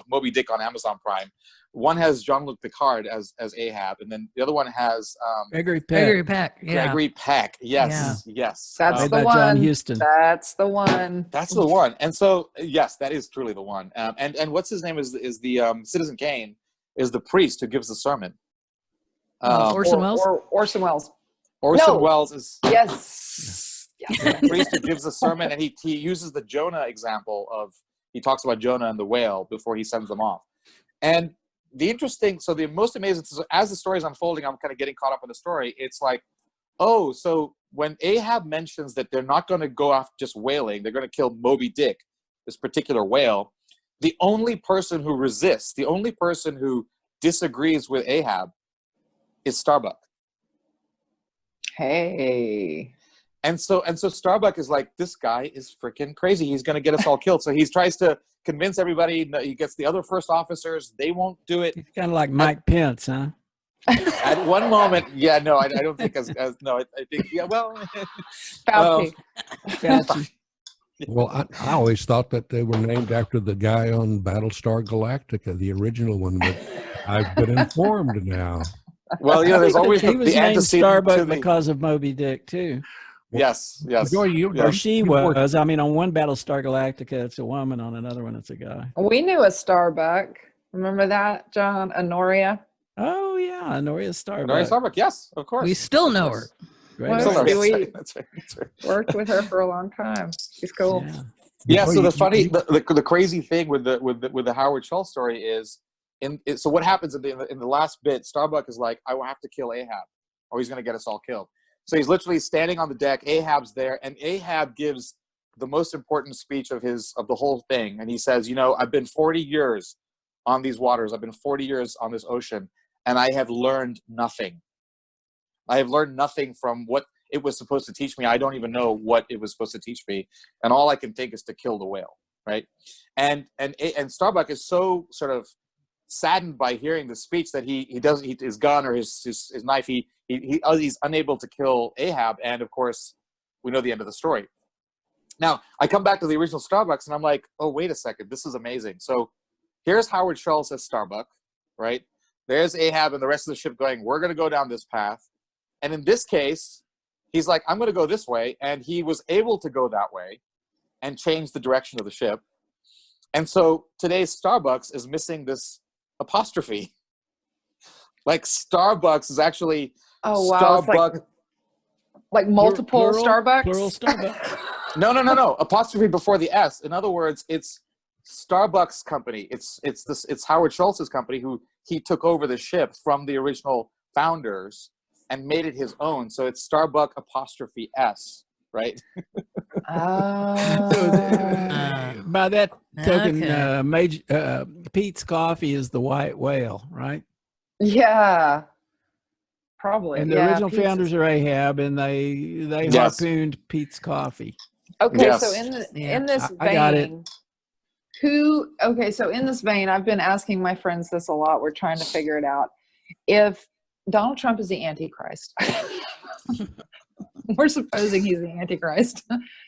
Moby Dick on Amazon Prime, one has Jean-Luc Picard as Ahab, and then the other one has Gregory Peck. Gregory Peck. Yeah. Gregory Peck. Yes, yes. That's Played the by one. John Huston. That's the one. That's the one. And so, yes, that is truly the one. And what's his name is the Citizen Kane is the priest who gives the sermon. Orson Welles. Orson Welles. Orson No. Welles is Yes. Yes. the priest who gives the sermon, and he uses the Jonah example of, he talks about Jonah and the whale before he sends them off. And the most amazing, so as the story is unfolding, I'm kind of getting caught up in the story. It's like, oh, so when Ahab mentions that they're not going to go after just whaling, they're going to kill Moby Dick, this particular whale, the only person who resists, the only person who disagrees with Ahab is Starbuck. Hey. And so Starbuck is like, this guy is freaking crazy. He's going to get us all killed. So he tries to convince everybody. He gets the other first officers. They won't do it. He's kind of like Mike Pence, huh? At one moment, yeah, no, I don't think as no, I think, yeah, well, Fauci. Fauci. Well, I always thought that they were named after the guy on Battlestar Galactica, the original one, but I've been informed now. well, there's always He was the named antecedent to Starbuck the, because of Moby Dick too. yes. Joy, Or she was. I mean, on one Battlestar Galactica, it's a woman. On another one, it's a guy. We knew a Starbuck. Remember that, John? Honoria. Oh yeah, Honoria Starbuck. Honoria Starbuck, yes, of course. We still know her. Great Well, Still know, actress. yes, we- that's right. Worked with her for a long time. She's cool. Yeah. Yeah. Joy, So the you- funny, you- the crazy thing with the Howard Schultz story is, so what happens in the last bit? Starbuck is like, I will have to kill Ahab, or he's going to get us all killed. So he's literally standing on the deck. Ahab's there, and Ahab gives the most important speech of the whole thing, and he says, I've been 40 years on these waters. I've been 40 years on this ocean, and I have learned nothing. I have learned nothing from what it was supposed to teach me. I don't even know what it was supposed to teach me, and all I can think is to kill the whale, right? And Starbuck is so sort of saddened by hearing the speech that his gun or his knife, he's unable to kill Ahab, and of course we know the end of the story. Now I come back to the original Starbucks, and I'm like, oh, wait a second, this is amazing. So here's Howard Schultz as Starbuck, right? There's Ahab and the rest of the ship going, we're going to go down this path. And in this case, he's like, I'm going to go this way. And he was able to go that way and change the direction of the ship. And so today's Starbucks is missing this apostrophe. Like Starbucks is actually Oh wow! It's like multiple Plural? Starbucks. Plural Starbucks. No. Apostrophe before the S. In other words, it's Starbucks company. It's Howard Schultz's company who he took over the ship from the original founders and made it his own. So it's Starbuck apostrophe S, right? By that token, Okay. Pete's Coffee is the white whale, right? Yeah, probably. And the yeah, original pizza. founders are Ahab, and they Yes. harpooned Pete's Coffee. Okay, Yes. so Yeah, in this I got it. vein, so in this vein, I've been asking my friends this a lot. We're trying to figure it out. If Donald Trump is the Antichrist, we're supposing he's the Antichrist.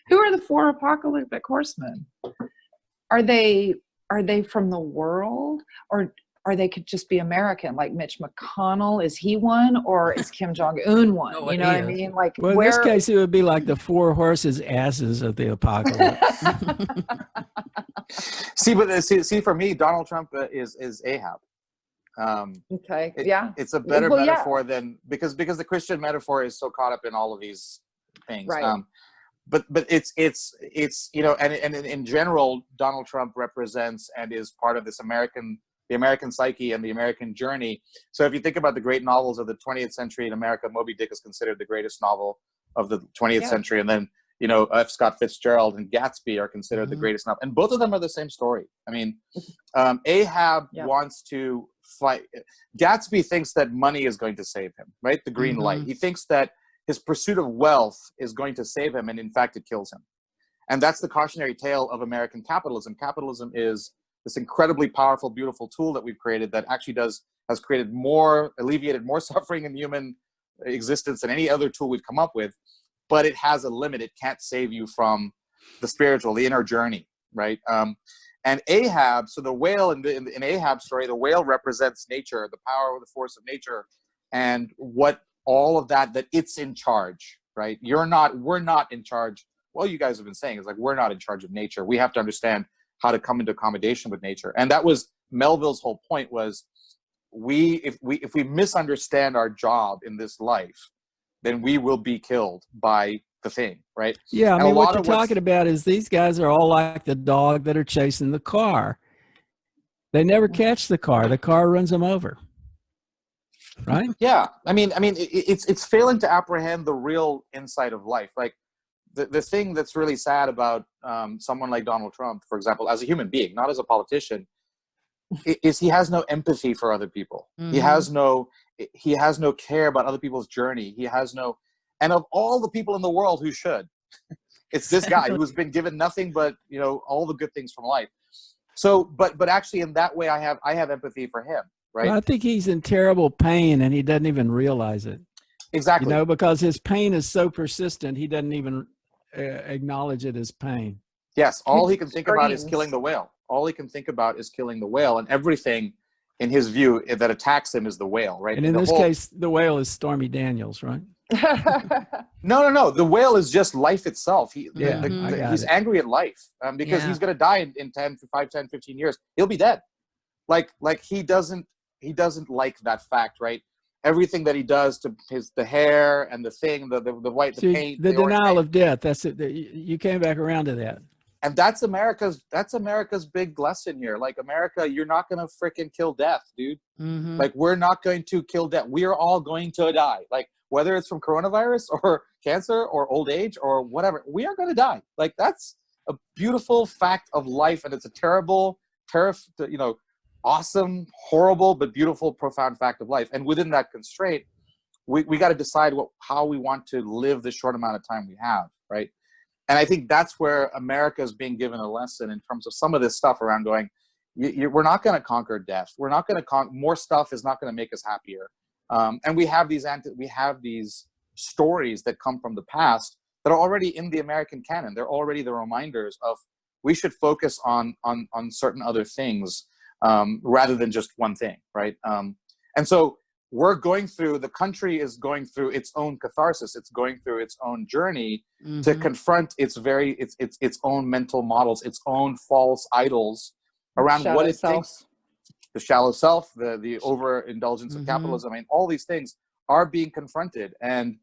Who are the four apocalyptic horsemen? Are they from the world, or they could just be American, like Mitch McConnell? Is he one, or is Kim Jong-un one? No You know what I idea. mean? Like, Well, in where? this case, it would be like the four horses' asses of the apocalypse. See, for me, Donald Trump is Ahab. Okay, yeah, It's a better Well, yeah. metaphor than because the Christian metaphor is so caught up in all of these things. Right. But it's and in general, Donald Trump represents and is part of the American psyche and the American journey. So if you think about the great novels of the 20th century in America, Moby Dick is considered the greatest novel of the 20th Yeah. century, and then F. Scott Fitzgerald and Gatsby are considered the Mhm. greatest novel, and both of them are the same story. I mean, Ahab Yeah. wants to fight. Gatsby thinks that money is going to save him, right? The green light. Mhm. He thinks that his pursuit of wealth is going to save him, and in fact, it kills him. And that's the cautionary tale of American capitalism. Capitalism is this incredibly powerful, beautiful tool that we've created that actually has alleviated more suffering in human existence than any other tool we've come up with. But it has a limit. It can't save you from the spiritual, the inner journey, right? And Ahab, so the whale in Ahab's story, the whale represents nature, the power, the force of nature, and what all of that it's in charge, right? We're not in charge. Well, you guys have been saying, it's like, we're not in charge of nature. We have to understand how to come into accommodation with nature. And that was Melville's whole point, was if we misunderstand our job in this life, then we will be killed by the thing, right? Yeah, I And mean, a what lot you're of what's- talking about is these guys are all like the dog that are chasing the car. They never catch the car. The car runs them over. Right? Yeah, I mean, it's failing to apprehend the real insight of life. Like the thing that's really sad about someone like Donald Trump, for example, as a human being, not as a politician, is he has no empathy for other people. Mhm. He has no care about other people's journey. He has no, and of all the people in the world who should, it's this guy who's been given nothing but, you know, all the good things from life. So, but actually, in that way, I have empathy for him. Right. Well, I think he's in terrible pain and he doesn't even realize it. Exactly. You know, because his pain is so persistent, he doesn't even acknowledge it as pain. Yes. All he can think about is Screams. killing the whale. All he can think about is killing the whale, and everything in his view that attacks him is the whale. Right. And in this case, the whale is Stormy Daniels, right? No. The whale is just life itself. He's it. angry at life because he's going to die in 5, 10, 15 years. He'll be dead. Like he doesn't like that fact, right? Everything that he does to the hair and the thing, the white, the paint, the denial of death. That's it. You came back around to that. And that's America's big lesson here. Like, America, you're not going to freaking kill death, dude. Mhm. Like, we're not going to kill death. We are all going to die. Like, whether it's from coronavirus or cancer or old age or whatever, we are going to die. Like, that's a beautiful fact of life, and it's a terrible, awesome, horrible, but beautiful, profound fact of life. And within that constraint, we got to decide how we want to live the short amount of time we have, right? And I think that's where America is being given a lesson in terms of some of this stuff around going, we're not going to conquer death. We're not going to more stuff is not going to make us happier. And we have these stories that come from the past that are already in the American canon. They're already the reminders of we should focus on certain other things rather than just one thing, right? And so the country is going through its own catharsis. It's going through its own journey to confront its own mental models, its own false idols around what it thinks. The shallow self, the overindulgence of capitalism. I mean, all these things are being confronted. And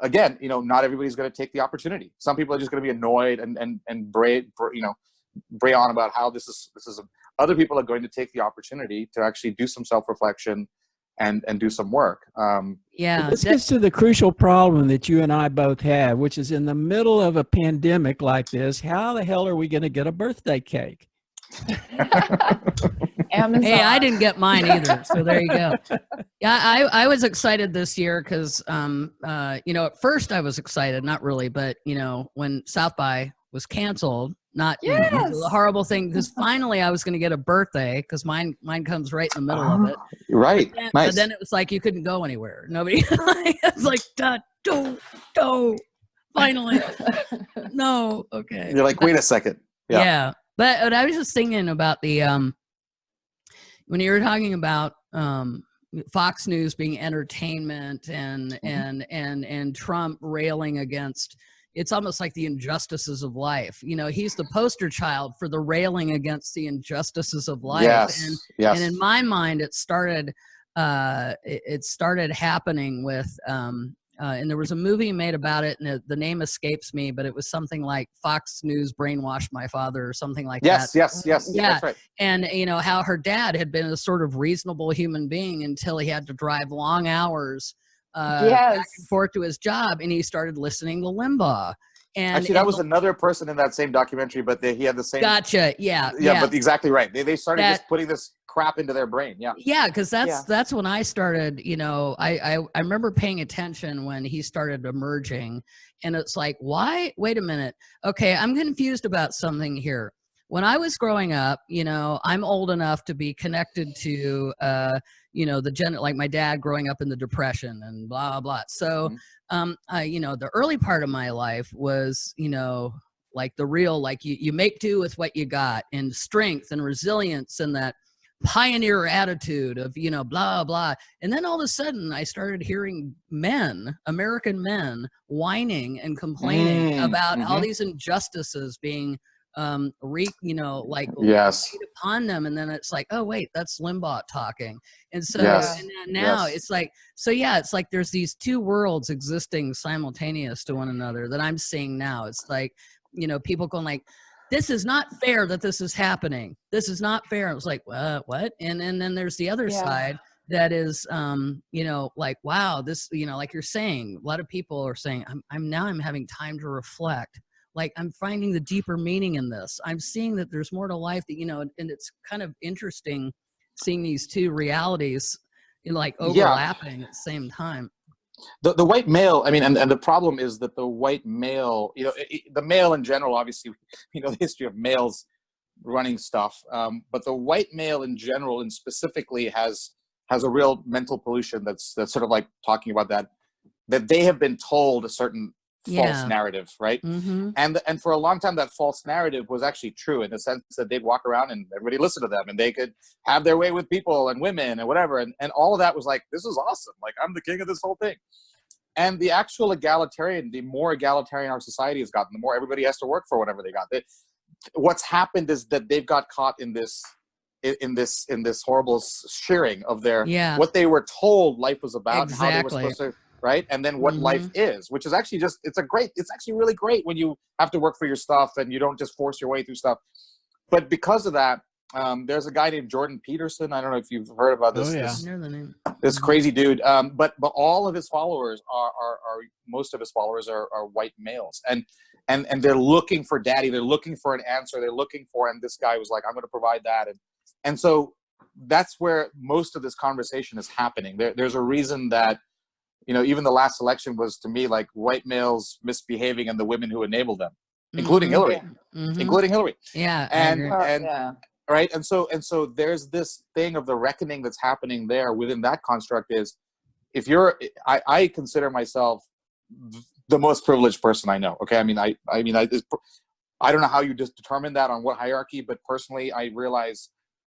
again, not everybody's going to take the opportunity. Some people are just going to be annoyed and bray on about how this is. Other people are going to take the opportunity to actually do some self-reflection and do some work. This gets to the crucial problem that you and I both have, which is in the middle of a pandemic like this, how the hell are we going to get a birthday cake? Amazon. Hey, I didn't get mine either, so there you go. Yeah, I was excited this year because, at first I was excited, not really, but when South by was canceled, not the horrible thing, because finally I was going to get a birthday because mine comes right in the middle of it. Right, nice. But then it was like you couldn't go anywhere. Nobody. It's like don't finally. No, okay. You're like, wait a second. Yeah. But I was just thinking about the when you were talking about Fox News being entertainment and Trump railing against, it's almost like the injustices of life. He's the poster child for the railing against the injustices of life. Yes. And in my mind, it started happening with and there was a movie made about it, and the name escapes me, but it was something like Fox News brainwashed my father or something like that. Yes. Yeah. That's right. And how her dad had been a sort of reasonable human being until he had to drive long hours back and forth to his job, and he started listening to Limbaugh. And actually, that was another person in that same documentary, but he had the same. Gotcha. Yeah. But exactly right. They started just putting this crap into their brain. Yeah. Yeah, because that's when I started. I remember paying attention when he started emerging, and it's like, why? Wait a minute. Okay, I'm confused about something here. When I was growing up, I'm old enough to be connected to, like my dad growing up in the Depression and blah, blah. So, the early part of my life was, like the real, like you make do with what you got, and strength and resilience and that pioneer attitude of, you know, blah, blah. And then all of a sudden I started hearing men, American men, whining and complaining about all these injustices being you know, like Yes. laid upon them. And then it's like, oh wait, that's Limbaugh talking. And so Yes. and then now Yes. it's like, so yeah, it's like there's these two worlds existing simultaneous to one another that I'm seeing now. It's like, you know, people going like, this is not fair that this is happening. This is not fair. It was like, what? And then there's the other side that is, you know, like, wow, this, you know, like you're saying, a lot of people are saying, I'm having time to reflect. Like I'm finding the deeper meaning in this. I'm seeing that there's more to life that, you know, and it's kind of interesting seeing these two realities, you know, like overlapping at the same time. The white male, I mean, and the problem is that the white male, you know, the male in general, obviously, you know, the history of males running stuff, but the white male in general and specifically has a real mental pollution that's sort of like talking about that they have been told a certain false narrative, right? And for a long time that false narrative was actually true in the sense that they'd walk around and everybody listened to them and they could have their way with people and women and whatever, and all of that was like, this is awesome, like I'm the king of this whole thing. And the actual egalitarian, the more egalitarian our society has gotten, the more everybody has to work for whatever they got. What's happened is that they've got caught in this horrible shearing of their what they were told life was about and how they were supposed to, right? And then what life is, which is actually just, it's actually really great when you have to work for your stuff and you don't just force your way through stuff. But because of that, there's a guy named Jordan Peterson. I don't know if you've heard about this. I know the name. This crazy dude. But all of his followers are most of his followers are white males, and they're looking for daddy. They're looking for an answer. They're looking for, and this guy was like, I'm going to provide that, and so that's where most of this conversation is happening. There's a reason that, you know, even the last election was, to me, like white males misbehaving and the women who enabled them, including Hillary, including Hillary. Yeah, and right, and so there's this thing of the reckoning that's happening there within that construct. Is if you're, I consider myself the most privileged person I know. Okay, I mean I don't know how you just determine that on what hierarchy, but personally I realize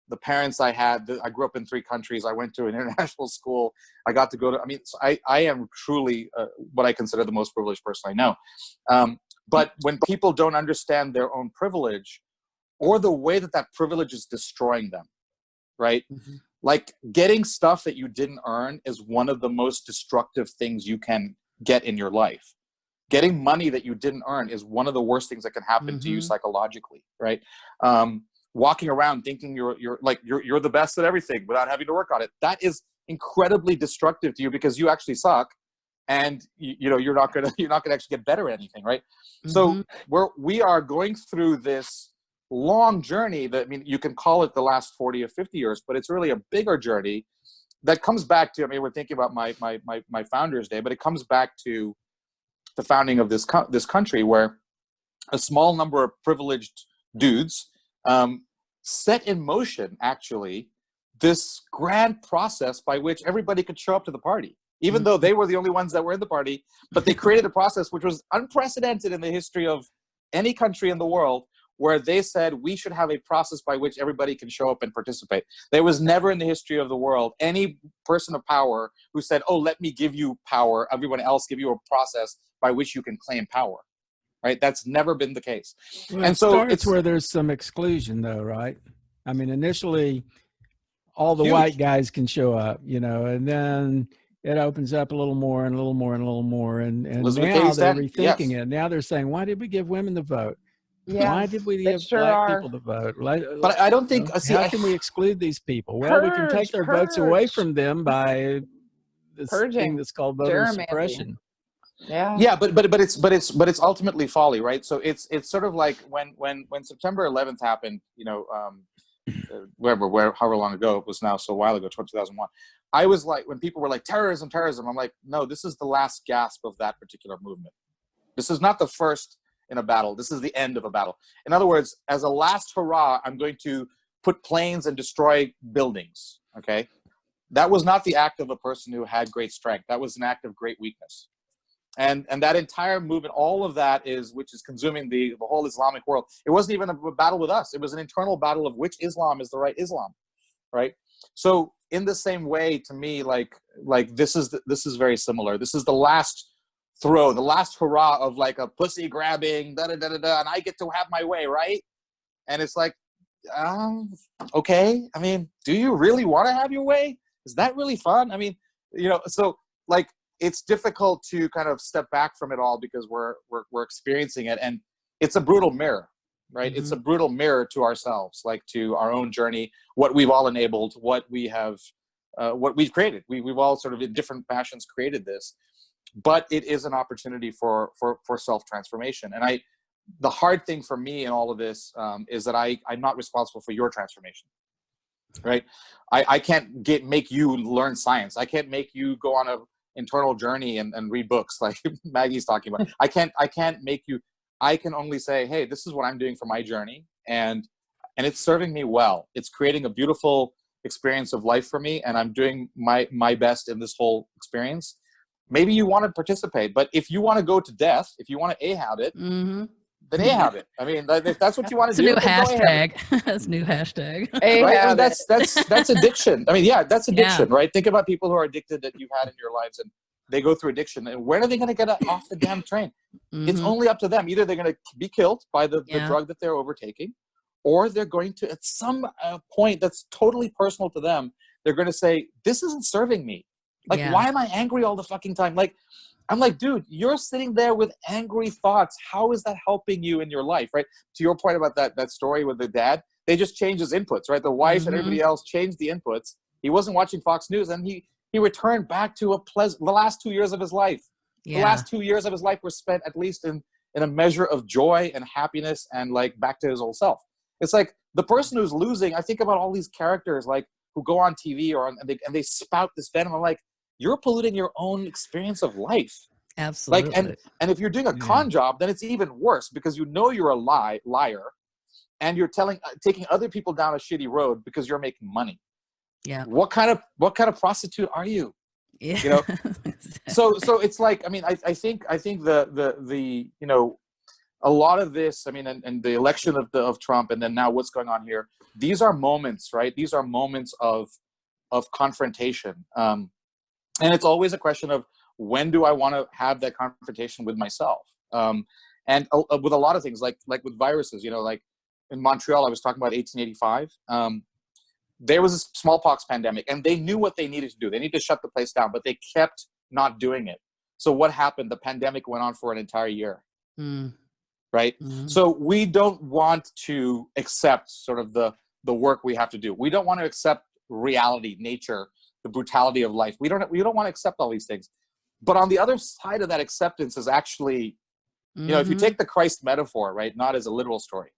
the parents I had. I grew up in 3 countries. I went to an international school. I got to go to. I mean, so I am truly what I consider the most privileged person I know. But when people don't understand their own privilege, or the way that privilege is destroying them, right? Like getting stuff that you didn't earn is one of the most destructive things you can get in your life. Getting money that you didn't earn is one of the worst things that can happen to you psychologically, right? Walking around thinking you're the best at everything without having to work on it, that is incredibly destructive to you because you actually suck, and you're not gonna actually get better at anything, right? So we are going through this long journey that, I mean, you can call it the last 40 or 50 years, but it's really a bigger journey that comes back to, I mean, we're thinking about my Founders Day, but it comes back to the founding of this country, where a small number of privileged dudes set in motion, actually, this grand process by which everybody could show up to the party, even though they were the only ones that were in the party. But they created a process which was unprecedented in the history of any country in the world, where they said we should have a process by which everybody can show up and participate. There was never in the history of the world any person of power who said, oh, let me give you power, everyone else give you a process by which you can claim power, right? That's never been the case. Well, and so it's where there's some exclusion though, right? I mean, initially all the Huge. white guys can show up, and then it opens up a little more and a little more and a little more. And now they're rethinking it. Now they're saying, why did we give women the vote? Yeah, why did we give black people the vote? But I don't think. How can we exclude these people? Well, we can take their votes away from them by this thing that's called voter suppression. Yeah, but it's ultimately folly, right? So it's sort of like when September 11th happened, however long ago it was now, so a while ago, 2001. I was like, when people were like terrorism, I'm like, no, this is the last gasp of that particular movement. This is not the first in a battle. This is the end of a battle. In other words, as a last hurrah, I'm going to put planes and destroy buildings. Okay, that was not the act of a person who had great strength. That was an act of great weakness. And that entire movement, all of that which is consuming the whole Islamic world. It wasn't even a battle with us. It was an internal battle of which Islam is the right Islam, right? So in the same way, to me, like this is very similar. This is the last throw, the last hurrah of like a pussy grabbing, and I get to have my way, right? And it's like, okay. I mean, do you really want to have your way? Is that really fun? I mean, so like, it's difficult to kind of step back from it all because we're experiencing it, and it's a brutal mirror, right? It's a brutal mirror to ourselves, like to our own journey, what we've all enabled, what we have, what we've created. We've all sort of in different fashions created this, but it is an opportunity for self-transformation. And the hard thing for me in all of this is that I'm not responsible for your transformation, right? I can't make you learn science. I can't make you go on a internal journey and read books like Maggie's talking about. I can't make you. I can only say, hey, this is what I'm doing for my journey, and it's serving me well. It's creating a beautiful experience of life for me, and I'm doing my best in this whole experience. Maybe you want to participate, but if you want to go to death, if you want to ahab it, then ahab it. I mean, if that's what you want to do, it's a new hashtag. That's a new hashtag. Right? I mean, that's addiction. I mean, yeah, that's addiction, right? Think about people who are addicted that you've had in your lives, and they go through addiction. And when are they going to get off the damn train? It's only up to them. Either they're going to be killed by the drug that they're overtaking, or they're going to, at some point that's totally personal to them, they're going to say, this isn't serving me. Like, why am I angry all the fucking time? Like, I'm like, dude, you're sitting there with angry thoughts. How is that helping you in your life, right? To your point about that story with the dad, they just changed his inputs, right? The wife and everybody else changed the inputs. He wasn't watching Fox News, and he returned back to the last 2 years of his life. The last 2 years of his life were spent at least in a measure of joy and happiness and like back to his old self. It's like the person who's losing, I think about all these characters like who go on TV and they spout this venom. I'm like, you're polluting your own experience of life. Absolutely. Like, and if you're doing a con job, then it's even worse because you know you're a liar, and you're taking other people down a shitty road because you're making money. Yeah. What kind of prostitute are you? Yeah. So it's like, I mean, I think the a lot of this, I mean, and the election of Trump, and then now what's going on here, these are moments, right? These are moments of confrontation. And it's always a question of, when do I want to have that confrontation with myself? And with a lot of things, like with viruses, like in Montreal, I was talking about 1885. There was a smallpox pandemic, and they knew what they needed to do. They needed to shut the place down, but they kept not doing it. So what happened? The pandemic went on for an entire year. Right? So we don't want to accept sort of the work we have to do. We don't want to accept reality, nature, the brutality of life. We don't want to accept all these things. But on the other side of that acceptance is actually, if you take the Christ metaphor, right, not as a literal story,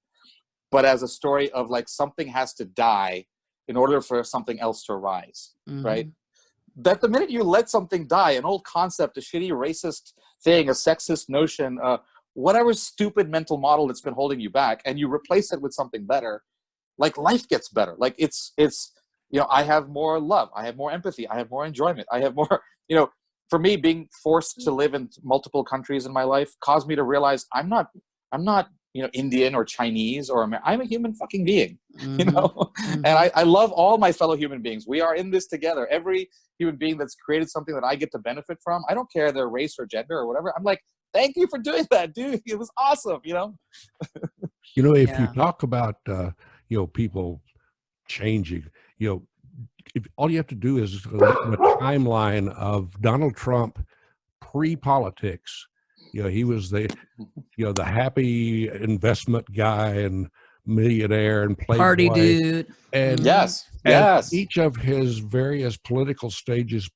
but as a story of like something has to die in order for something else to arise, right? That the minute you let something die, an old concept, a shitty racist thing, a sexist notion, whatever stupid mental model that's been holding you back, and you replace it with something better, like life gets better. Like it's I have more love, I have more empathy, I have more enjoyment, I have more, for me, being forced to live in multiple countries in my life caused me to realize I'm not Indian or Chinese or I'm a human fucking being, and I love all my fellow human beings. We are in this together. Every human being that's created something that I get to benefit from, I don't care their race or gender or whatever. I'm like, thank you for doing that, dude. It was awesome, If you talk about people changing, if all you have to do is look at the timeline of Donald Trump pre-politics. He was the happy investment guy and millionaire and playboy. Party dude. And yes. Each of his various political stages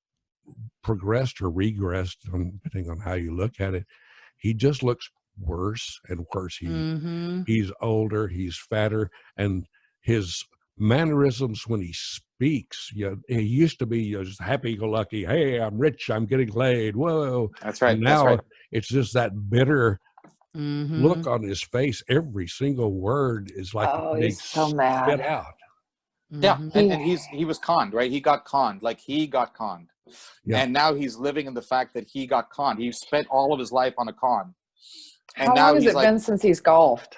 progressed or regressed, depending on how you look at it. He just looks worse and worse. He's older, he's fatter, and his mannerisms when he speaks, he used to be just happy-go-lucky. Hey, I'm rich, I'm getting laid. Whoa. That's right. And now that's right. It's just that bitter look on his face. Every single word is like he's so mad. spit out. Yeah, and he was conned, right? He got conned. Like he got conned. Yeah. And now he's living in the fact that he got conned. He spent all of his life on a con. And How now long has he's it like, been since he's golfed?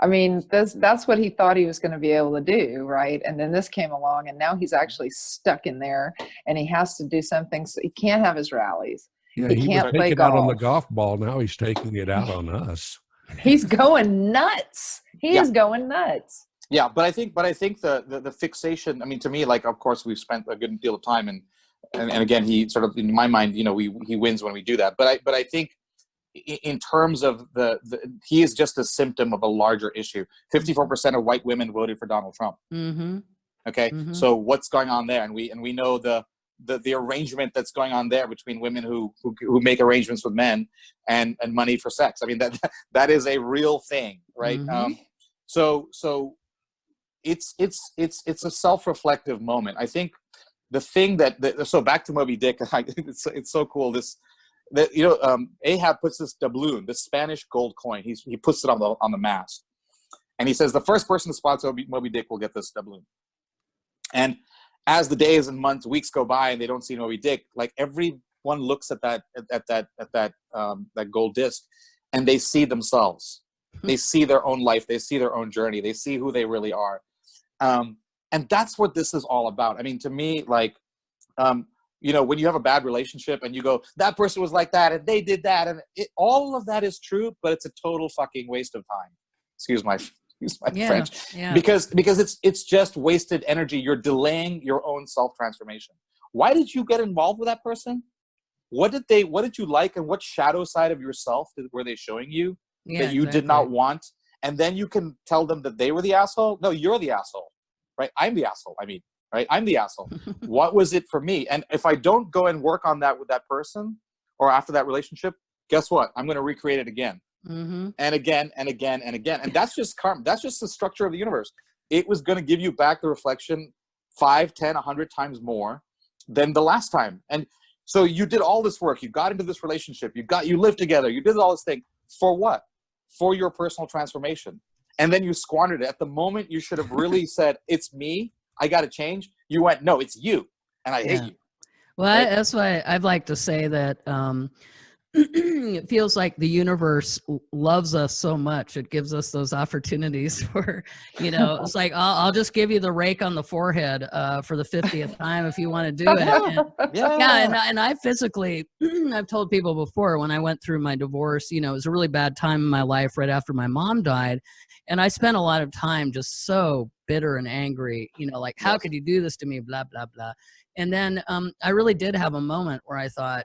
I mean, that's what he thought he was going to be able to do, right? And then this came along, and now he's actually stuck in there, and he has to do something. So he can't have his rallies. Yeah, He he was can't play taking out on the golf. golf ball. Now he's taking it out on us. He's going nuts. He is going nuts. yeah, but I think the fixation, I mean, to me, like, of course, we've spent a good deal of time, and again, he sort of, in my mind, he wins when we do that. But I think in terms of he is just a symptom of a larger issue. 54% of white women voted for Donald Trump. Mm-hmm. Okay, Mm-hmm. so what's going on there? And we know the arrangement that's going on there between women who make arrangements with men and money for sex. I mean, that is a real thing, right? Mm-hmm. So it's a self-reflective moment. I think the thing so back to Moby Dick, it's so cool. Ahab puts this doubloon, this Spanish gold coin. He puts it on the mast, and he says the first person to spot Moby Dick will get this doubloon. And as the days and months, weeks go by, and they don't see Moby Dick, like everyone looks at that gold disc, and they see themselves. They see their own life. They see their own journey. They see who they really are. And that's what this is all about. I mean, to me, like, when you have a bad relationship and you go, that person was like that and they did that, and all of that is true, but it's a total fucking waste of time. Excuse my French. Yeah. Because it's just wasted energy. You're delaying your own self-transformation. Why did you get involved with that person? What did you like, and what shadow side of yourself were they showing you that you did not want? And then you can tell them that they were the asshole. No, you're the asshole, right? I'm the asshole. I mean, right? I'm the asshole. What was it for me? And if I don't go and work on that with that person or after that relationship, guess what? I'm going to recreate it again. Mm-hmm. And again and again and again. And that's just karma. That's just the structure of the universe. It was going to give you back the reflection 5, 10, 100 times more than the last time. And so you did all this work. You got into this relationship. You lived together. You did all this thing. For what? For your personal transformation. And then you squandered it. At the moment you should have really said, it's me. I got to change. You went, no, it's you. And I hate you. Well, Right? that's why I'd like to say that it feels like the universe loves us so much. It gives us those opportunities where, it's like, I'll just give you the rake on the forehead for the 50th time if you want to do it. And I physically, I've told people before, when I went through my divorce, it was a really bad time in my life right after my mom died. And I spent a lot of time just so bitter and angry, like, how could you do this to me? Blah, blah, blah. And then I really did have a moment where I thought,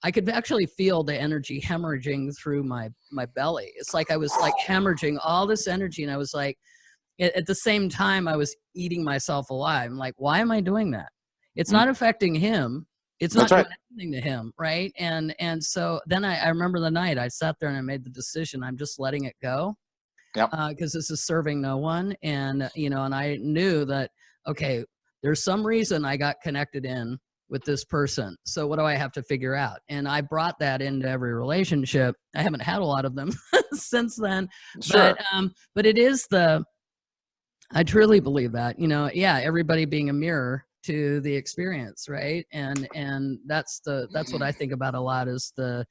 I could actually feel the energy hemorrhaging through my belly. It's like I was like hemorrhaging all this energy. And I was like, at the same time, I was eating myself alive. I'm like, why am I doing that? It's not affecting him. It's not doing anything to him. Right. And so then I remember the night I sat there and I made the decision. I'm just letting it go. Because this is serving no one. And, and I knew that, okay, there's some reason I got connected in with this person. So what do I have to figure out? And I brought that into every relationship. I haven't had a lot of them since then. Sure. But it is I truly believe that, everybody being a mirror to the experience, right? And that's what I think about a lot is the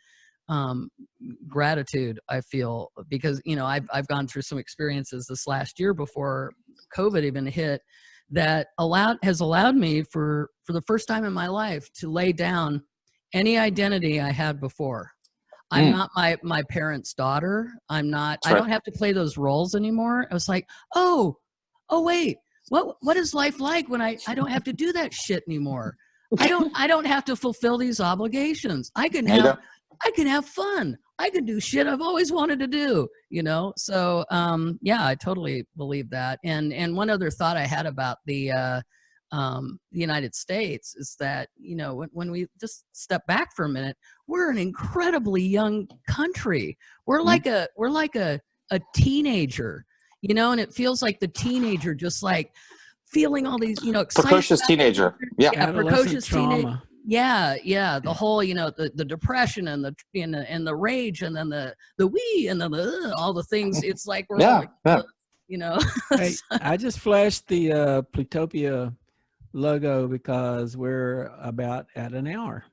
gratitude I feel, because I've gone through some experiences this last year before COVID even hit that has allowed me for the first time in my life to lay down any identity I had before. I'm not my parents' daughter. I'm not. I don't have to play those roles anymore. I was like, oh wait, what is life like when I don't have to do that shit anymore? I don't have to fulfill these obligations. I can have fun. I can do shit I've always wanted to do, So, I totally believe that. And one other thought I had about the United States is that, when we just step back for a minute, we're an incredibly young country. We're like a teenager, and it feels like the teenager just like feeling all these, precocious teenager. Yeah, precocious teenager. Trauma. Yeah. The whole, the depression and the rage, and then the we, and then all the things. It's like we're all like, Hey, I just flashed the Plutopia logo because we're about at an hour.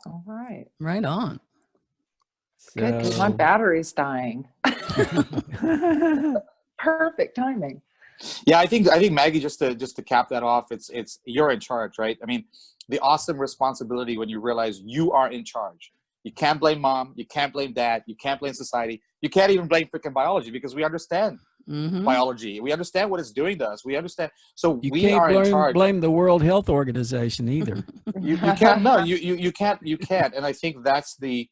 All right. Right on. Good, because my So- battery's dying. Perfect timing. Yeah, I think Maggie, just to cap that off, it's you're in charge, right? I mean, the awesome responsibility when you realize you are in charge. You can't blame mom, you can't blame dad, you can't blame society, you can't even blame freaking biology, because we understand biology. We understand what it's doing to us. We understand. So You we can't are in charge. blame the World Health Organization either. You can't. No, you can't. And I think that's the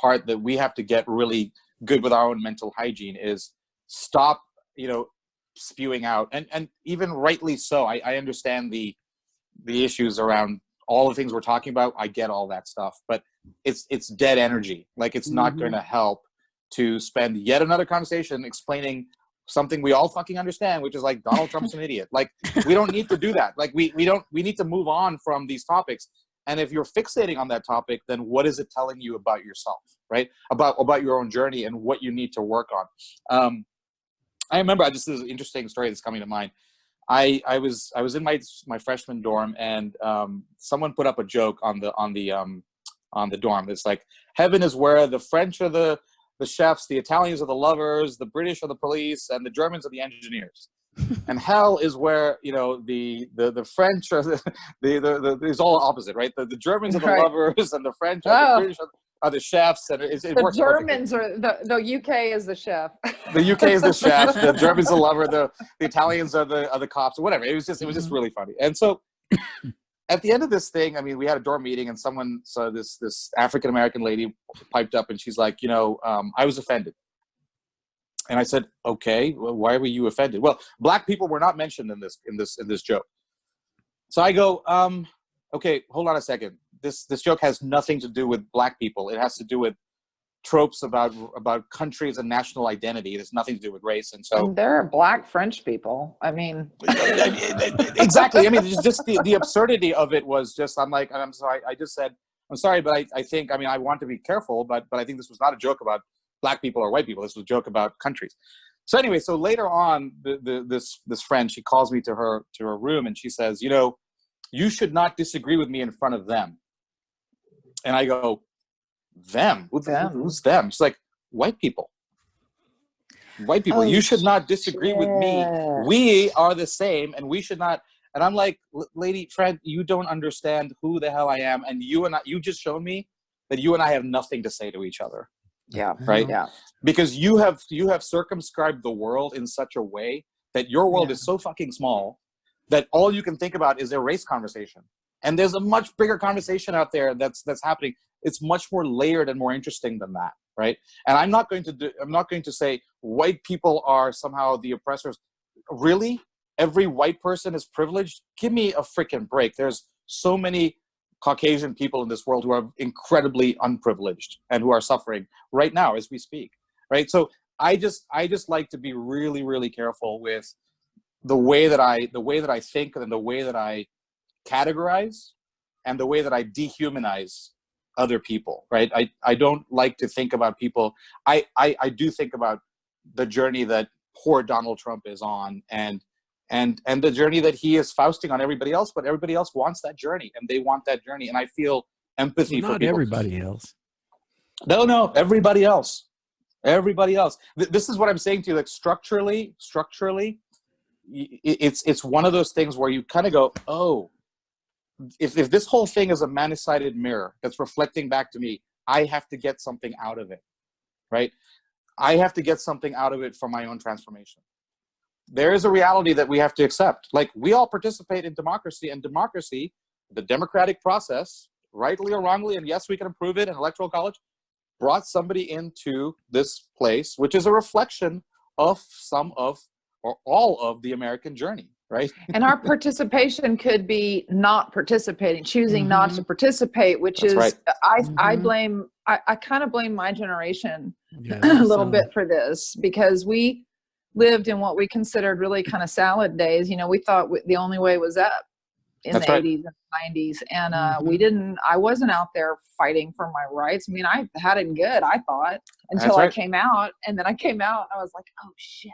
part that we have to get really good with our own mental hygiene, is stop, spewing out, and even rightly so. I understand the issues around all the things we're talking about. I get all that stuff, but it's dead energy. Like, it's not going to help to spend yet another conversation explaining something we all fucking understand, which is like Donald Trump's an idiot. Like, we don't need to do that. Like, we need to move on from these topics. And if you're fixating on that topic, then what is it telling you about yourself, right? About your own journey and what you need to work on. I remember, this is an interesting story that's coming to mind. I was in my freshman dorm, and someone put up a joke on the dorm. It's like, heaven is where the French are the chefs, the Italians are the lovers, the British are the police, and the Germans are the engineers. And hell is where, the French are it's all opposite, right? The Germans are the lovers, and the French are the British are the chefs, and it The works Germans perfectly. are the UK is the chef. The UK is the chef, the Germans the lover, the Italians are the cops, or whatever. It was just really funny. And so at the end of this thing, I mean, we had a dorm meeting, and this African American lady piped up, and she's like, I was offended. And I said, okay, well, why were you offended? Well, black people were not mentioned in this joke. So I go, okay, hold on a second. This joke has nothing to do with black people. It has to do with tropes about countries and national identity. It has nothing to do with race. And so, And there are black French people. I mean, exactly. I mean, just the absurdity of it was just, I'm like, I'm sorry. I just said, I'm sorry, but I think, I mean, I want to be careful, but I think this was not a joke about black people or white people. This was a joke about countries. So anyway, so later on, this friend, she calls me to her room, and she says, you should not disagree with me in front of them. And I go, them? Who's them? She's like, white people. White people. You should not disagree with me. We are the same, and we should not. And I'm like, lady, friend, you don't understand who the hell I am. And you just showed me that you and I have nothing to say to each other. yeah, Right. yeah. Because you have circumscribed the world in such a way that your world is so fucking small that all you can think about is a race conversation. And there's a much bigger conversation out there that's happening. It's much more layered and more interesting than that, right? And I'm not going to say white people are somehow the oppressors. Really? Every white person is privileged? Give me a freaking break. There's so many Caucasian people in this world who are incredibly unprivileged and who are suffering right now as we speak, right? So I just like to be really, really careful with the way that I think, and the way that I categorize, and the way that I dehumanize other people, right? I don't like to think about people. I do think about the journey that poor Donald Trump is on, and the journey that he is foisting on everybody else, but everybody else wants that journey, and they want that journey. And I feel empathy for Not people. everybody else. No, everybody else. Everybody else. This is what I'm saying to you. Like, structurally, it's one of those things where you kind of go, oh, if this whole thing is a many-sided mirror that's reflecting back to me, I have to get something out of it, right? I have to get something out of it for my own transformation. There is a reality that we have to accept. Like, we all participate in democracy, and democracy, the democratic process, rightly or wrongly, and yes, we can improve it in electoral college, brought somebody into this place, which is a reflection of some of or all of the American journey, right? And our participation could be not participating, choosing not to participate, which That's is, right. I kind of blame my generation Yeah, a little bit for this, because we lived in what we considered really kind of salad days. We thought the only way was up in That's the right. 80s and 90s. And I wasn't out there fighting for my rights. I mean, I had it good, I thought, until I came out. And then I came out and I was like, oh shit.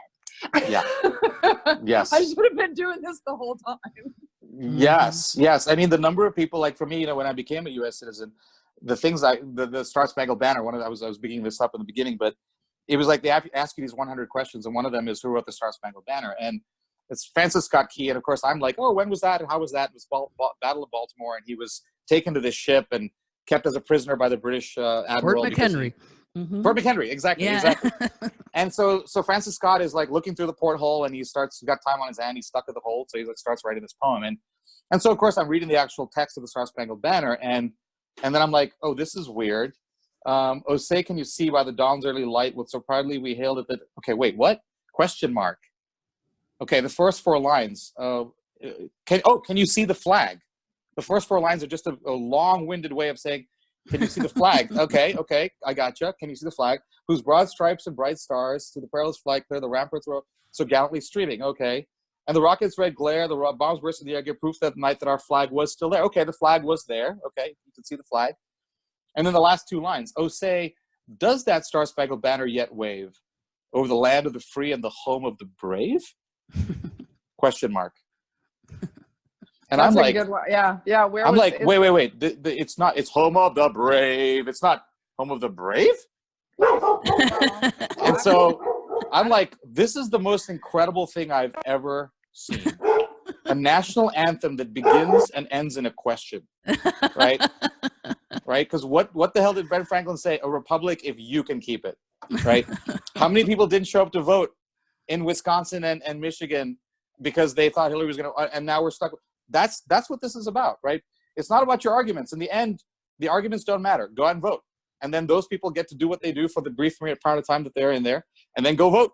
Yeah. Yes. I should have been doing this the whole time. Yes. I mean, the number of people, like for me, when I became a U.S. citizen, the things the Star Spangled Banner. I was beginning this up in the beginning, but it was like they ask you these 100 questions, and one of them is who wrote the Star Spangled Banner, and it's Francis Scott Key. And of course, I'm like, oh, when was that, and how was that? It was Battle of Baltimore, and he was taken to this ship and kept as a prisoner by the British admiral. Fort McHenry. Fort McHenry, exactly. And so Francis Scott is like looking through the porthole, and he's got time on his hand. He's stuck at the hold, so he like starts writing this poem, and so of course I'm reading the actual text of the Star Spangled Banner, and then I'm like, oh, this is weird. Oh, say, can you see by the dawn's early light what so proudly we hailed it? Okay, wait, what? Question mark. Okay, the first 4 lines. Can you see the flag? The first 4 lines are just a long-winded way of saying, can you see the flag? Okay, I gotcha. Can you see the flag? Whose broad stripes and bright stars to the perilous flight clear the ramparts were so gallantly streaming. Okay. And the rocket's red glare, the bombs burst in the air, give proof that night that our flag was still there. Okay, the flag was there. Okay, you can see the flag. And then the last 2 lines. Oh, say, does that Star Spangled Banner yet wave over the land of the free and the home of the brave? Question mark. And That's I'm like, good one. Yeah. Where I'm was, like, wait. It's not. It's home of the brave. It's not home of the brave. And so I'm like, this is the most incredible thing I've ever seen. A national anthem that begins and ends in a question, right? Right? Because what the hell did Ben Franklin say? A republic if you can keep it, right? How many people didn't show up to vote in Wisconsin and Michigan because they thought Hillary was going to, and now we're stuck. That's what this is about, right? It's not about your arguments. In the end, the arguments don't matter. Go out and vote. And then those people get to do what they do for the brief period of time that they're in there, and then go vote.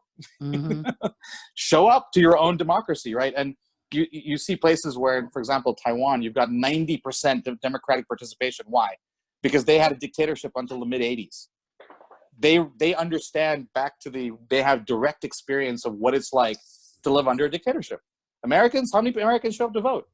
Show up to your own democracy, right? And you see places where, for example, Taiwan, you've got 90% of democratic participation. Why? Because they had a dictatorship until the mid-'80s. They understand they have direct experience of what it's like to live under a dictatorship. Americans, how many Americans show up to vote?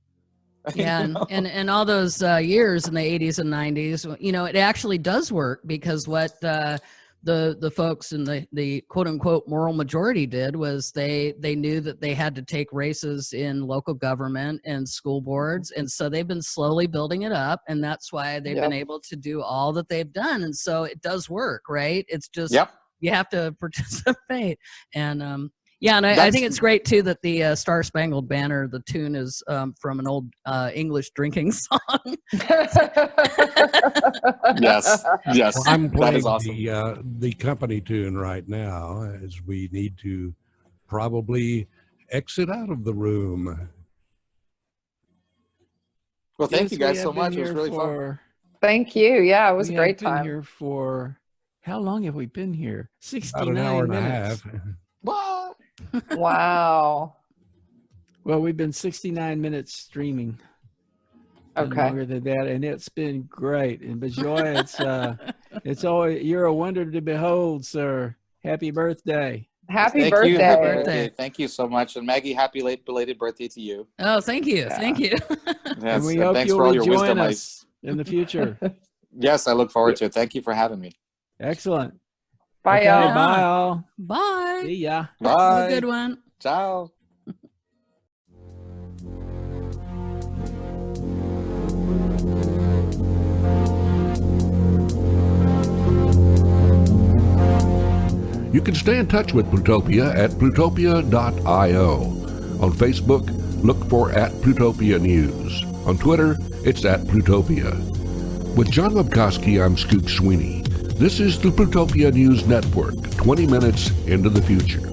Yeah, and all those years in the 80s and 90s, it actually does work, because what the folks in the quote unquote moral majority did was they knew that they had to take races in local government and school boards, and so they've been slowly building it up, and that's why they've been able to do all that they've done. And so it does work, right? It's just you have to participate. And and I think it's great too that the Star Spangled Banner, the tune is from an old English drinking song. Yes. Well, I'm playing that is awesome. the company tune right now, as we need to probably exit out of the room. Well, thank you guys so much. It was really fun. Thank you. Yeah, it was a great time. Here for how long have we been here? 69 About an hour minutes. and a half. What? Wow. Well, we've been 69 minutes streaming. Okay. Longer than that, and it's been great. And Bijoy, it's always, you're a wonder to behold, sir. Happy birthday. Happy Thank you. Happy birthday. birthday. Thank you so much. And Maggie, happy late belated birthday to you. Oh, thank you. Yeah. Thank you. Yes, And we and hope thanks for you'll all your rejoin wisdom. us in the future. Yes, I look forward to it. Thank you for having me. Excellent. Bye, Okay, y'all. bye all. Bye. See ya. Bye. Have a good one. Ciao. You can stay in touch with Plutopia at plutopia.io. On Facebook, look for @Plutopia News. On Twitter, it's @Plutopia. With John Lebkowsky, I'm Scoop Sweeney. This is the Plutopia News Network, 20 minutes into the future.